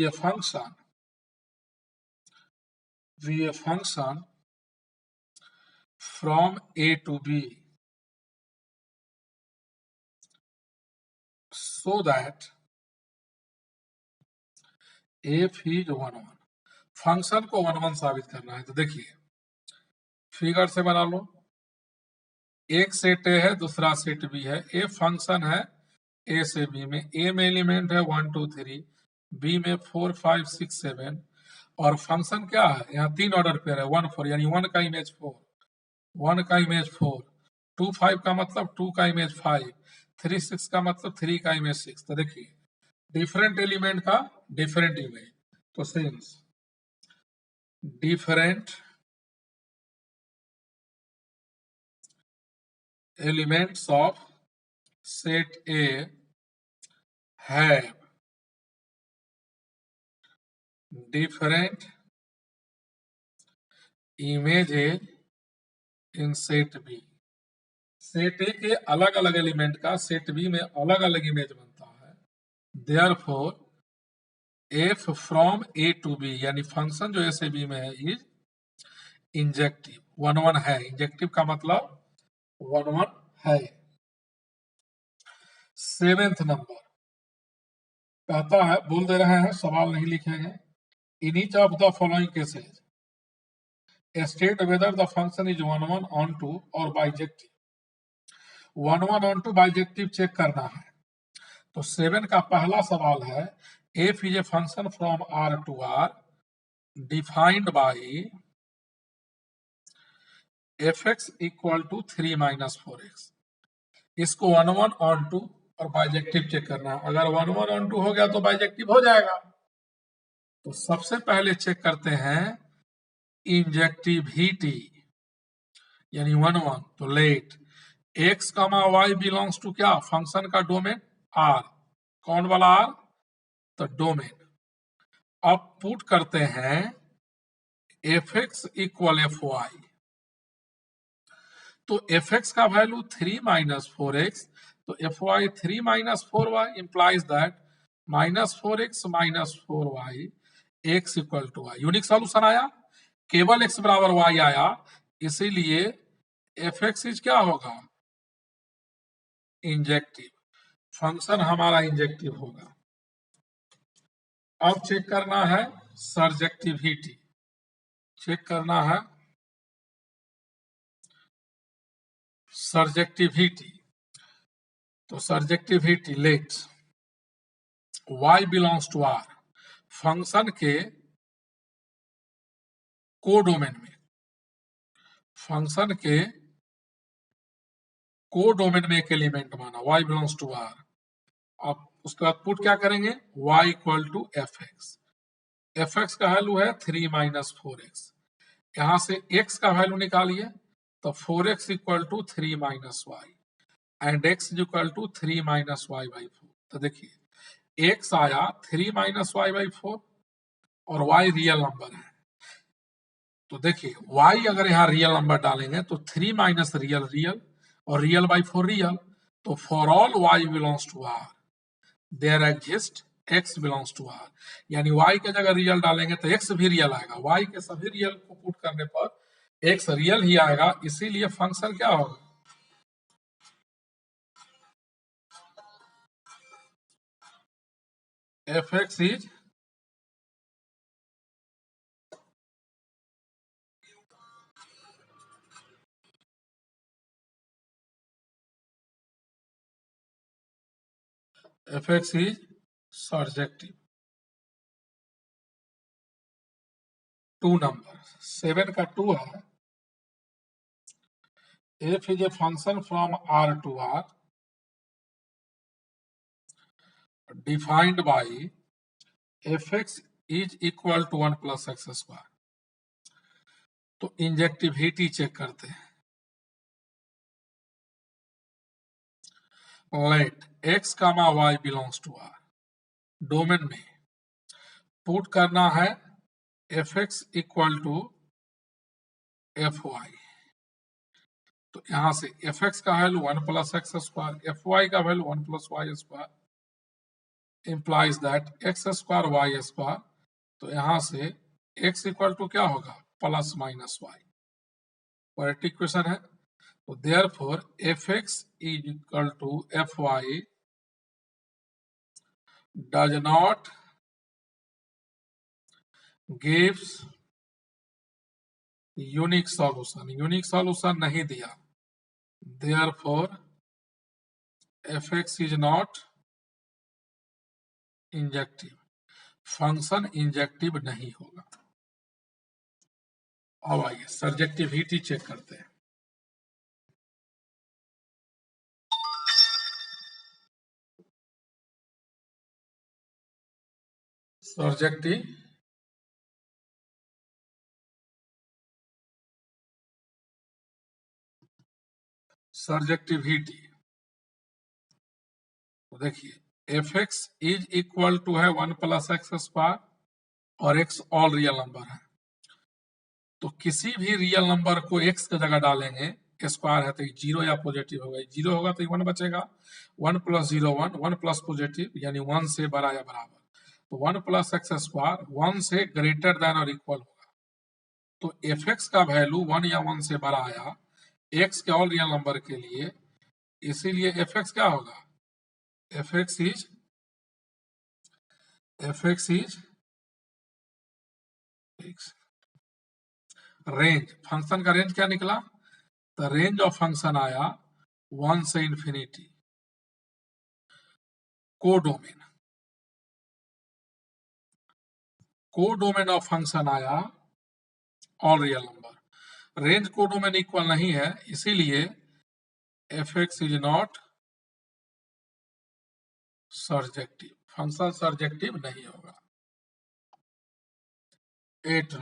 a function from A to B so that f is 1 1। Function को 1 1 साबित करना है। तो देखिए फिगर से बना लो, एक सेट ए है, दूसरा सेट बी है। ए फंक्शन है ए से बी में, ए में एलिमेंट है 1 2 3, बी में 4 5 6 7, और फंक्शन क्या है, यहाँ 3 ऑर्डर पेयर है 1 4, यानी 1 का इमेज 4, 1 का इमेज 4, 2 5 का मतलब 2 का इमेज 5, 3 6 का मतलब 3 का इमेज 6। तो देखिए डिफरेंट एलिमेंट का डिफरेंट इमेज, तो since different elements of set A have different images in set B। Set ए के अलग अलग एलिमेंट का सेट बी में अलग अलग इमेज बनता है। Therefore f from A to B, यानी फंक्शन जो ए से बी में है इज इंजेक्टिव, 1 1 है। इंजेक्टिव का मतलब 1 1 है। 7th नंबर कहता है, बोल दे रहे हैं, सवाल नहीं लिखेंगे। In each of the following cases state whether the function is 1 1 onto और bijective. 1 1 onto bijective check करना है। तो 7 का पहला सवाल है, F is a function from R to R defined by F x equal to 3 minus 4x। इसको 1 1 onto और बाइजेक्टिव चेक करना है। अगर 1 1 ऑन टू हो गया तो बाइजेक्टिव हो जाएगा। तो सबसे पहले चेक करते हैं इंजेक्टिविटी, यानी 1 1। तो let x, y belongs to क्या, फंक्शन का डोमेन r। कौन वाला r, तो डोमेन। अब पुट करते हैं F x equal F Y. तो एफ एक्स का वैल्यू 3 माइनस 4x, तो F y 3 minus 4y implies that -4x minus 4y x equal to y। Unique solution आया, केवल x बराबर y आया, इसीलिए एफ एक्स इज क्या होगा, इंजेक्टिव। फंक्शन हमारा इंजेक्टिव होगा। अब चेक करना है सर्जेक्टिविटी, चेक करना है सर्जेक्टिविटी। तो surjectivity let y belongs to r, function के कोडोमेन में, फंक्शन के कोडोमेन में एक एलिमेंट माना y बिलोंग्स टू r। अब उसके बाद पुट क्या करेंगे, y equal to F x. F x का वैल्यू है 3 माइनस 4x, यहां से x का वैल्यू निकालिए, तो 4x equal to 3 minus y and x equal to 3 minus y by 4। तो देखिए x आया 3 माइनस वाई बाई 4 और y रियल नंबर है। तो देखिए y अगर यहाँ रियल नंबर डालेंगे तो 3 माइनस रियल रियल और रियल बाई 4 रियल। तो for all y belongs to r there exist x belongs to r, यानी y के जगह रियल डालेंगे तो x भी रियल आएगा। y के सभी रियल को पुट करने पर x रियल ही आएगा, इसीलिए फंक्शन क्या होगा, f x is surjective. 2 number 7 का 2 है, f is a function from r to r defined by F x is equal to 1 plus x square. तो इंजेक्टिविटी चेक करते हैं। Let x, y belongs to r, domain में put करना है F x equal to f Y. तो यहां से F x का value 1 plus x square, f Y का value 1 plus y square implies that x square y square. तो यहां से x इक्वल टू क्या होगा, plus minus y. Quadratic equation है, तो therefore fx is equal to fy does not gives unique solution, unique solution नहीं दिया, therefore fx is not injective, function injective नहीं होगा। अब आइए सर्जेक्टिविटी चेक करते हैं। सर्जेक्टिविटी तो देखिए fx इज इक्वल टू है 1 प्लस एक्स स्क्वायर और x ऑल रियल नंबर है, तो किसी भी रियल नंबर को x की जगह डालेंगे, स्क्वायर है तो जीरो या पॉजिटिव होगा, जीरो होगा तो 1 बचेगा, 1 प्लस 0 1, 1 प्लस पॉजिटिव यानी 1 से बड़ा या बराबर, तो 1 प्लस एक्स स्क्वायर 1 से ग्रेटर देन और इक्वल होगा, तो fx का वैल्यू 1 या 1 से बड़ा आया x के ऑल रियल नंबर के लिए, इसीलिए fx क्या होगा, fx इज रेंज, फंक्शन का रेंज क्या निकला, तो रेंज ऑफ फंक्शन आया 1 से इंफिनिटी, कोडोमेन ऑफ फंक्शन आया all real number, range codomain equal नहीं है, इसीलिए fx is not surjective, function surjective नहीं होगा। 8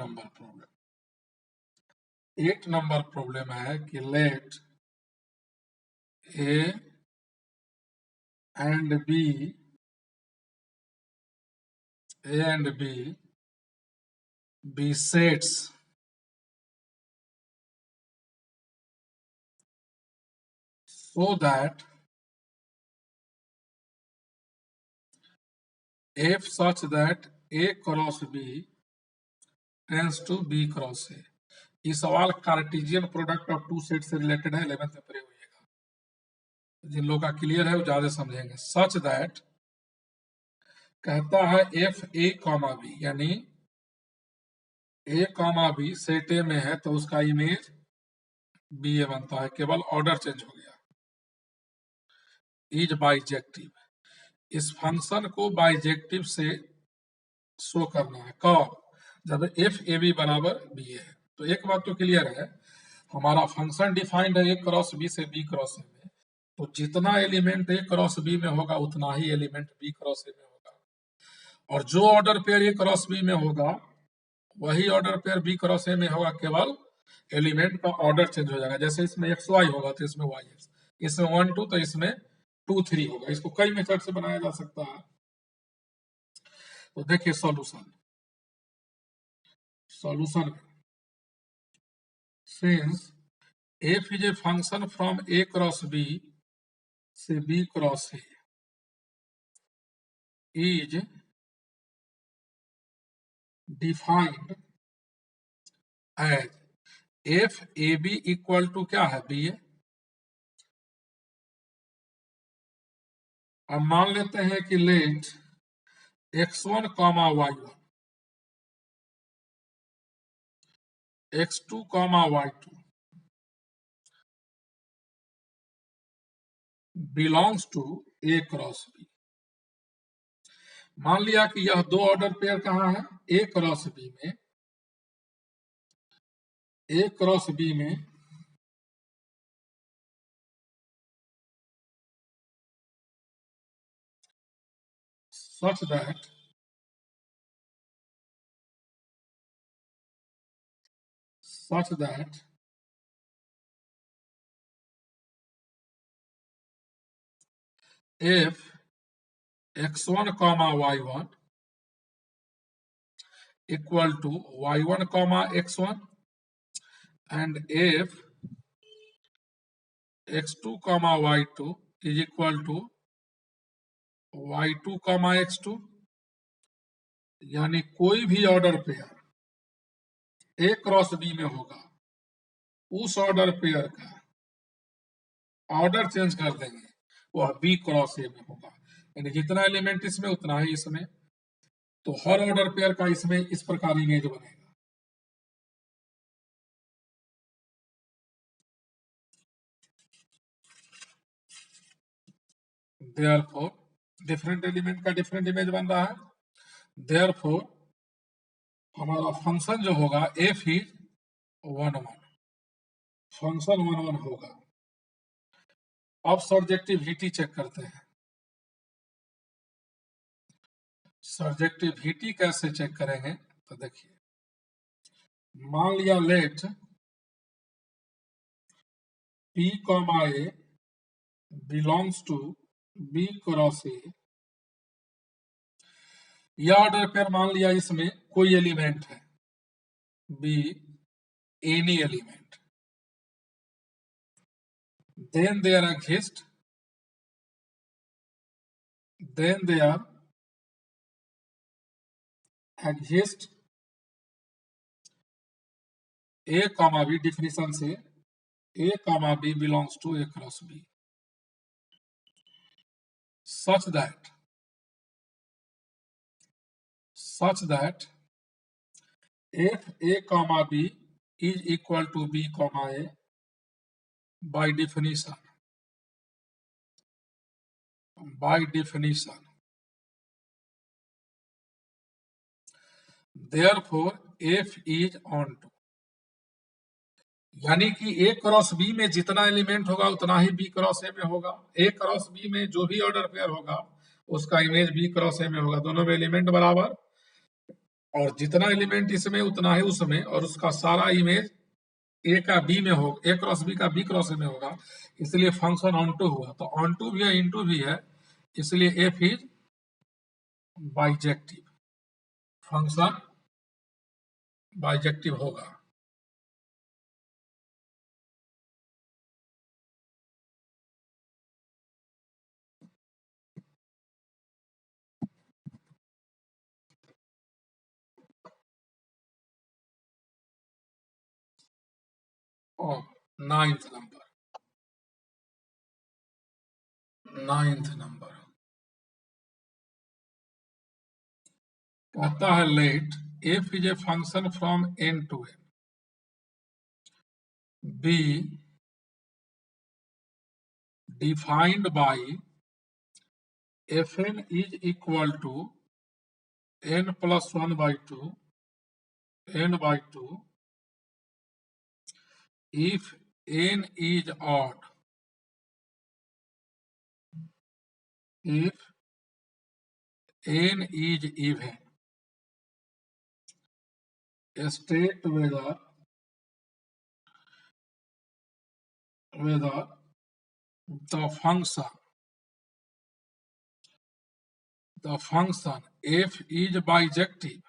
नंबर प्रॉब्लम है कि late A and B be sets so that f such that A cross B tends to B cross A। ये सवाल Cartesian product of two set से related है, 11th में पढ़े होइएगा, जिन लोगों का क्लियर है वो ज्यादा समझेंगे। सच दैट कहता है एफ ए कॉमा बी, यानी ए कॉमा बी सेट ए में है तो उसका इमेज बी ए बनता है, केवल ऑर्डर चेंज हो गया। इज बाइजेक्टिव, इस फंक्शन को बाइजेक्टिव से शो करना है, कब, जब एफ ए बी बराबर बी ए है। तो एक बात तो क्लियर है, हमारा फंक्शन डिफाइंड है ए क्रॉस बी से बी क्रॉस ए में, तो जितना एलिमेंट ए क्रॉस बी में होगा उतना ही एलिमेंट बी क्रॉस ए में होगा, और जो order pair A cross B में होगा वही order pair B cross A में होगा, केवल एलिमेंट का ऑर्डर चेंज हो जाएगा। जैसे इसमें एक्स वाई होगा तो इसमें वाई एक्स, इसमें 1 2 तो इसमें 2 3 होगा। इसको कई मेथड से बनाया जा सकता है। तो देखिए solution since f is a function from a cross b से b cross a is defined as f a b equal to क्या है, b a। अब मान लेते हैं कि let x1 comma y1 x2 comma y2 belongs to a cross b। मान लिया कि यह दो ऑर्डर पेयर कहाँ है, a क्रॉस b में, a क्रॉस b में such that if x1 comma y1 equal to y1 comma x1 and if x2 comma y2 is equal to y2 comma x2, यानी कोई भी order pair a cross b में होगा उस order pair का order change कर देंगे, वह बी क्रॉस ए में होगा। यानी जितना एलिमेंट इसमें उतना ही इसमें, तो हर ऑर्डर पेयर का इसमें इस प्रकार इमेज बनेगा। देयरफॉर डिफरेंट एलिमेंट का डिफरेंट इमेज बन रहा है। देयरफॉर हमारा फंक्शन जो होगा एफ इज 1 1, फंक्शन 1 1 होगा। अब सर्जेक्टिविटी चेक करते हैं। सर्जेक्टिविटी कैसे चेक करेंगे, तो देखिए, मान लिया let P, A belongs to B cross A, या ऑर्डर पेयर मान लिया इसमें कोई एलिमेंट है B, any element, then there exists A comma B, definition से A comma B belongs to A cross B, such that if A comma B is equal to B comma A, by definition therefore F is onto, यानी कि A cross B में जितना element होगा उतना ही B cross A में होगा। A cross B में जो भी ऑर्डर पेयर होगा उसका इमेज B क्रॉस A में होगा, दोनों में एलिमेंट बराबर, और जितना एलिमेंट इसमें उतना ही उसमें, और उसका सारा इमेज A का B में होगा, A क्रॉस B का B क्रॉस A में होगा, इसलिए फंक्शन ऑनटू हुआ। तो ऑनटू भी है, इनटू भी है, इसलिए F is bijective, function bijective होगा। और नाइन्थ नंबर कहता है let F is a function from n to n, B defined by Fn is equal to n plus 1 by 2 n by 2 if n is odd, if n is even, state whether the function f is bijective,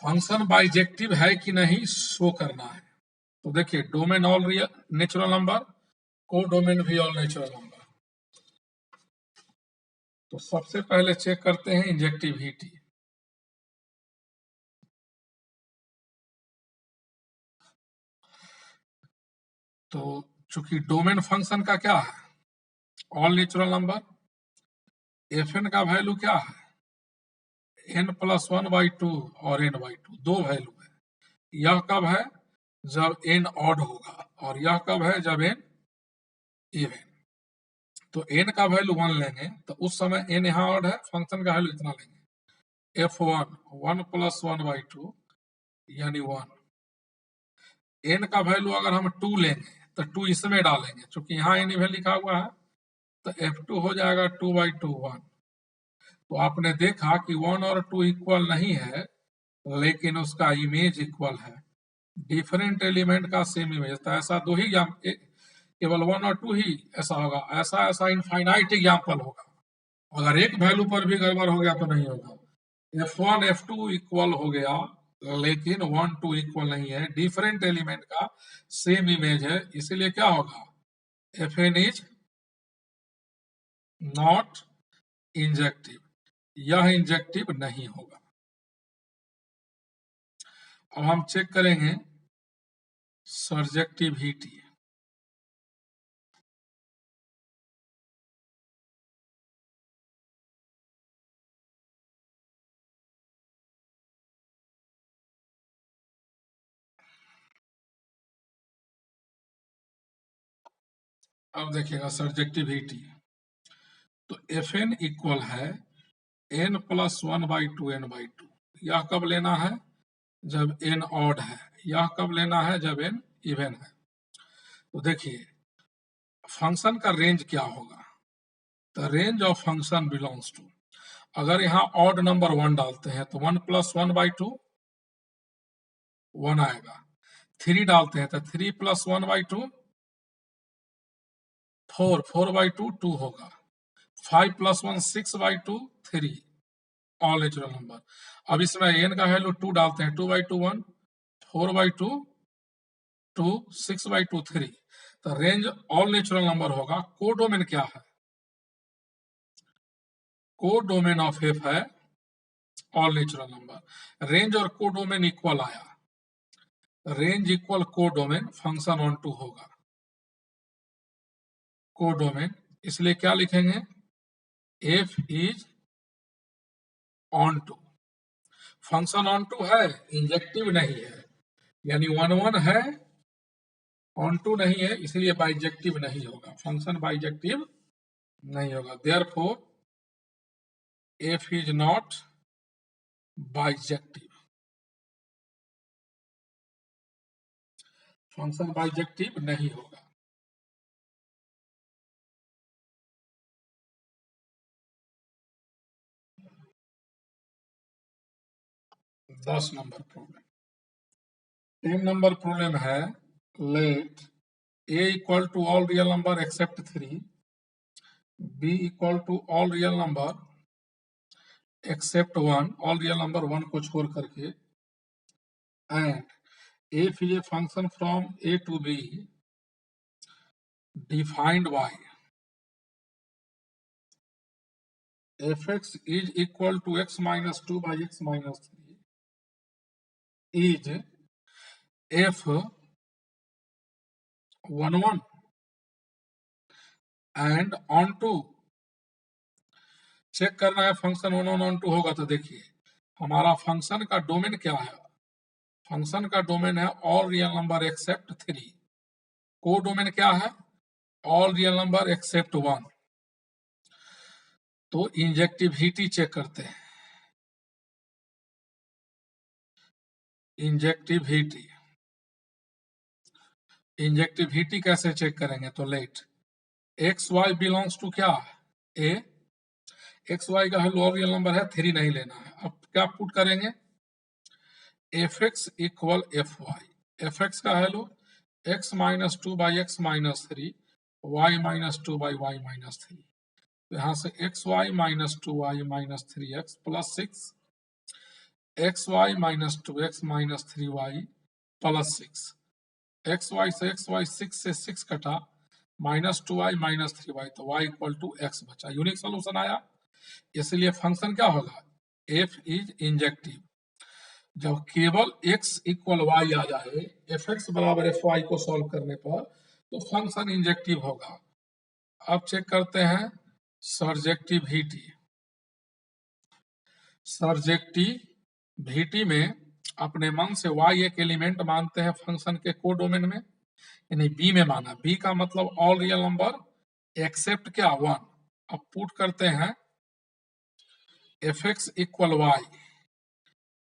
function bijective है कि नहीं show करना है। तो देखिए, domain all real natural number, को domain भी all natural number. तो सबसे पहले चेक करते हैं इंजेक्टिविटी। तो चूंकि डोमेन फंक्शन का क्या है, ऑल नेचुरल नंबर, Fn का वैल्यू क्या है n प्लस 1 बाई 2 और n बाई 2, दो वैल्यू है। यह कब है, जब n ऑड होगा, और यह कब है, जब n इवन। तो n का वैल्यू 1 लेंगे तो उस समय n यहाँ ऑड है, फंक्शन का वैल्यू इतना लेंगे, f1 1 प्लस 1 बाई 2 यानी 1। n का वैल्यू अगर हम 2 लेंगे तो 2 इसमें डालेंगे, चूंकि यहाँ n इवन लिखा हुआ है, तो f2 हो जाएगा 2 बाई 2 1। तो आपने देखा कि 1 और 2 इक्वल नहीं है, लेकिन उसका इमेज इक्वल है। डिफरेंट एलिमेंट का सेम इमेज, तो ऐसा दो ही केवल 1 और 2 ही ऐसा होगा, ऐसा इनफाइनाइट एग्जाम्पल होगा। अगर एक वैल्यू पर भी गड़बड़ हो गया तो नहीं होगा। F1 F2 इक्वल हो गया, लेकिन 1 2 इक्वल नहीं है, डिफरेंट एलिमेंट का सेम इमेज है, इसीलिए क्या होगा, Fn इज नॉट इंजेक्टिव, यह इंजेक्टिव नहीं होगा। अब हम चेक करेंगे सर्जेक्टिविटी। अब देखिएगा सर्जेक्टिविटी, तो एफ एन इक्वल है n प्लस 1/2 n/2। यह कब लेना है? जब n ऑड है। यह कब लेना है? जब n इवन है। तो देखिए फंक्शन का रेंज क्या होगा? The range of function belongs to, अगर यहाँ ऑड नंबर 1 डालते हैं तो 1 प्लस 1/2 1 आएगा। 3 डालते हैं तो 3 प्लस 1/2 4, 4/2 2 होगा। 5 प्लस 1 6/2 3, ऑल नेचुरल नंबर। अब इसमें n का वैल्यू 2 डालते हैं, 2/2 1, 4/2 2, 6/2 3। तो रेंज ऑल नेचुरल नंबर होगा। कोडोमेन क्या है? कोडोमेन ऑफ एफ है ऑल नेचुरल नंबर। रेंज और कोडोमेन इक्वल आया, range equal codomain, function onto होगा कोडोमेन। इसलिए क्या लिखेंगे? F is onto. Function onto है, इंजेक्टिव नहीं है, यानी 1 1 है, ऑन टू नहीं है, इसलिए बाइजेक्टिव नहीं होगा, फंक्शन बाइजेक्टिव नहीं होगा। Therefore f is not bijective, function bijective नहीं होगा। दस नंबर प्रॉब्लम। 10 नंबर प्रॉब्लम है, let a equal to all real number except 3, b equal to all real number except 1, all real number 1 को छोड़ करके, and f is a function from a to b defined by fx is equal to x minus 2 by x minus 3 is f 1 1 and onto. Check करना है function 1 1 onto होगा। तो देखिए हमारा function का डोमेन क्या है? Function का डोमेन है ऑल रियल नंबर एक्सेप्ट 3। को डोमेन क्या है? All real number except 1। तो इंजेक्टिविटी चेक करते हैं। इंजेक्टिविटी, इंजेक्टिविटी कैसे चेक करेंगे? तो let X Y belongs to क्या? ए। एक्स वाई का वैल्यू रियल नंबर है, 3 नहीं लेना है। अब क्या पुट करेंगे? F x equal F Y. F x का value X minus 2 by X minus 3, Y minus 2 by Y minus 3। तो यहाँ से x Y minus 2 Y minus 3 X plus 6, X Y minus 2 X minus 3 Y plus 6, X Y से x Y 6 से 6 कटा, minus 2y minus 3y, तो y equal to x बचा। Unique solution आया। इसलिए फंक्शन क्या होगा? f is injective. जब केवल x इक्वल y आ जाए, fx बराबर fy को सॉल्व करने पर, तो फंक्शन इंजेक्टिव होगा। अब चेक करते हैं सर्जेक्टिविटी। सर्जेक्टिविटी में अपने मन से y एक एलिमेंट मानते हैं फंक्शन के कोडोमेन में, यानी बी में माना। बी का मतलब ऑल रियल नंबर एक्सेप्ट क्या? 1। अब पुट करते हैं एफ एक्स इक्वल वाई।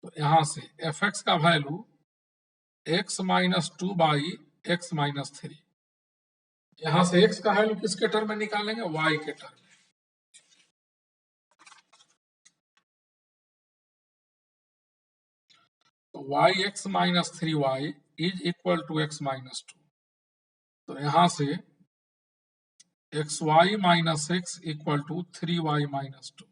तो यहां से एफ एक्स का value X minus 2 by X minus 3। यहां से एक्स का वैल्यू किसके टर्म में निकालेंगे? वाई के टर्म में। तो y x minus 3y is equal to x minus 2। तो यहां से x Y minus x equal to 3y minus 2।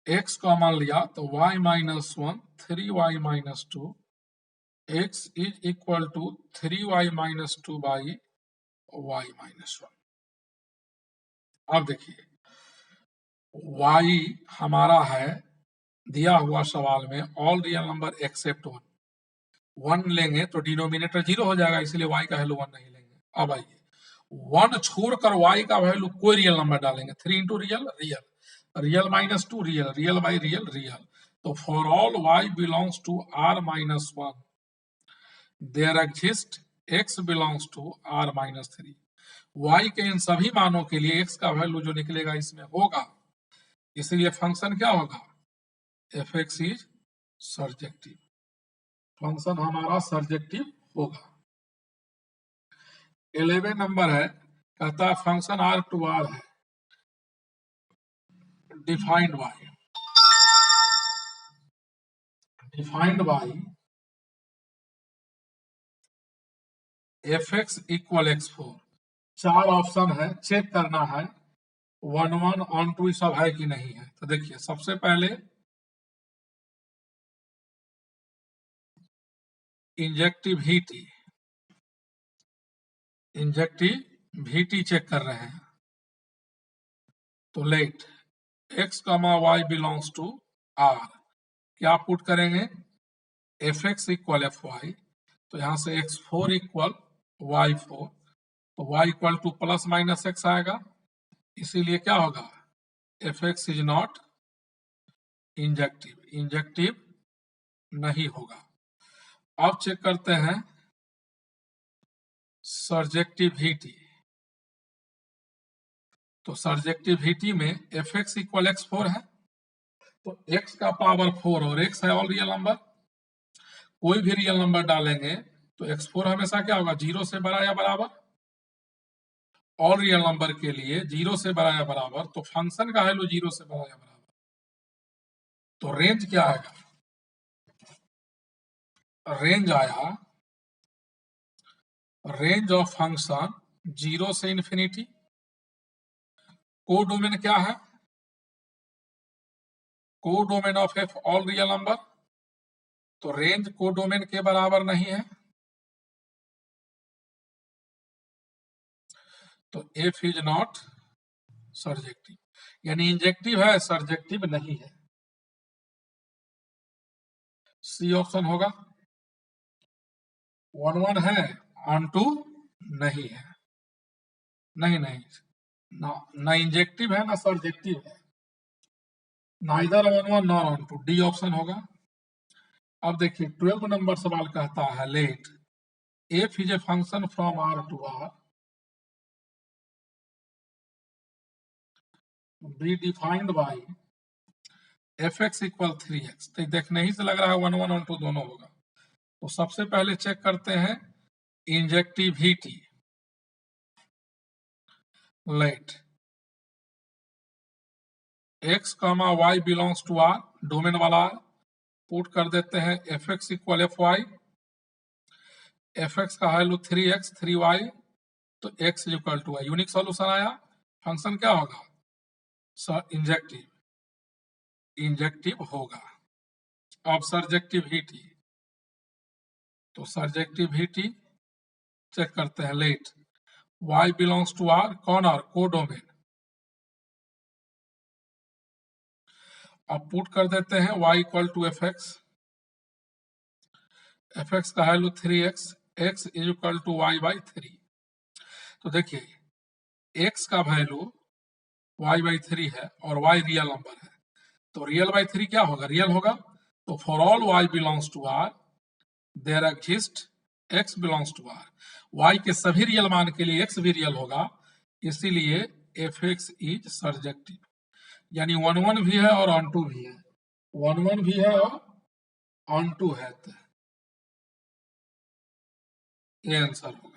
X common लिया तो y minus 1 3y minus 2, x is equal to 3y minus 2 by y minus 1। अब देखिए y हमारा है दिया हुआ सवाल में ऑल रियल नंबर एक्सेप्ट 1 लेंगे तो डिनोमिनेटर 0 हो जाएगा, इसलिए y का वैल्यू 1 नहीं लेंगे। अब आइए 1 छोड़कर y का वैल्यू कोई रियल नंबर डालेंगे। 3 into real real, real minus 2 real, real by real real. तो for all y belongs to r minus 1 there exist x belongs to r minus 3। y के इन सभी मानों के लिए x का वैल्यू जो निकलेगा इसमें होगा, इसलिए फंक्शन क्या होगा, fx इज सर्जेक्टिव। फंक्शन हमारा सर्जेक्टिव होगा। 11 नंबर है, कहता है फंक्शन आर टू आर है defined by F x equal x4। 4 option है, चेक करना है 1 1 ऑन 2 सब है कि नहीं है। तो देखिए सबसे पहले इंजेक्टिव वीटी चेक कर रहे हैं। तो let x, y belongs to r, क्या पुट करेंगे, F x equal F Y, तो यहां से x4 इक्वल y4, तो y equal to plus minus x आएगा, इसीलिए क्या होगा, f x is not injective नहीं होगा। अब चेक करते हैं सर्जेक्टिविटी। तो सर्जेक्टिविटी में एफ एक्स इक्वल x4 है, तो x का पावर 4 और x है ऑल रियल नंबर, कोई भी रियल नंबर डालेंगे तो x4 हमेशा क्या होगा, 0 से बड़ा या बराबर। ऑल रियल नंबर के लिए 0 से बड़ा या बराबर, तो फंक्शन का वैल्यू 0 से बड़ा या बराबर। तो रेंज क्या आएगा, रेंज आया रेंज ऑफ फंक्शन 0 से इंफिनिटी। कोडोमेन क्या है, codomain of F all real number, तो रेंज कोडोमेन के बराबर नहीं है, तो एफ इज नॉट सर्जेक्टिव, यानी इंजेक्टिव है सर्जेक्टिव नहीं है। सी ऑप्शन होगा। 1 1 है, ऑन 2 नहीं है, नहीं ना इंजेक्टिव है ना सर्जेक्टिव है, neither 1 1 nor onto 2, D option होगा। अब देखिए 12 नंबर सवाल कहता है let f is a function from R to R be defined by F x equal 3x। तो देखने ही से लग रहा है 1 1 ऑन 2 दोनों होगा। तो सबसे पहले चेक करते हैं injectivity. Let x, y belongs to r, domain वाला पुट कर देते हैं F x equal F Y, F x का वैल्यू 3x 3y, तो x equal to y, unique solution आया। फंक्शन क्या होगा, इंजेक्टिव होगा। अब सर्जेक्टिविटी, तो सर्जेक्टिविटी चेक करते हैं let y belongs to r, कौन r, कोडोमेन। अब पुट कर देते हैं y equal to F x का value 3x, x is equal to y by 3। तो देखिए x का वैल्यू y बाई 3 है और y रियल नंबर है, तो रियल बाई 3 क्या होगा, रियल होगा। तो for all y belongs to r there exist x belongs to r, y के सभी रियल मान के लिए x भी रियल होगा, इसीलिए एफ एक्स इज सर्जेक्टिव, यानी 1 1 भी है और ऑन 2 भी है, 1 1 भी है और ऑन 2 है, तो ये आंसर होगा।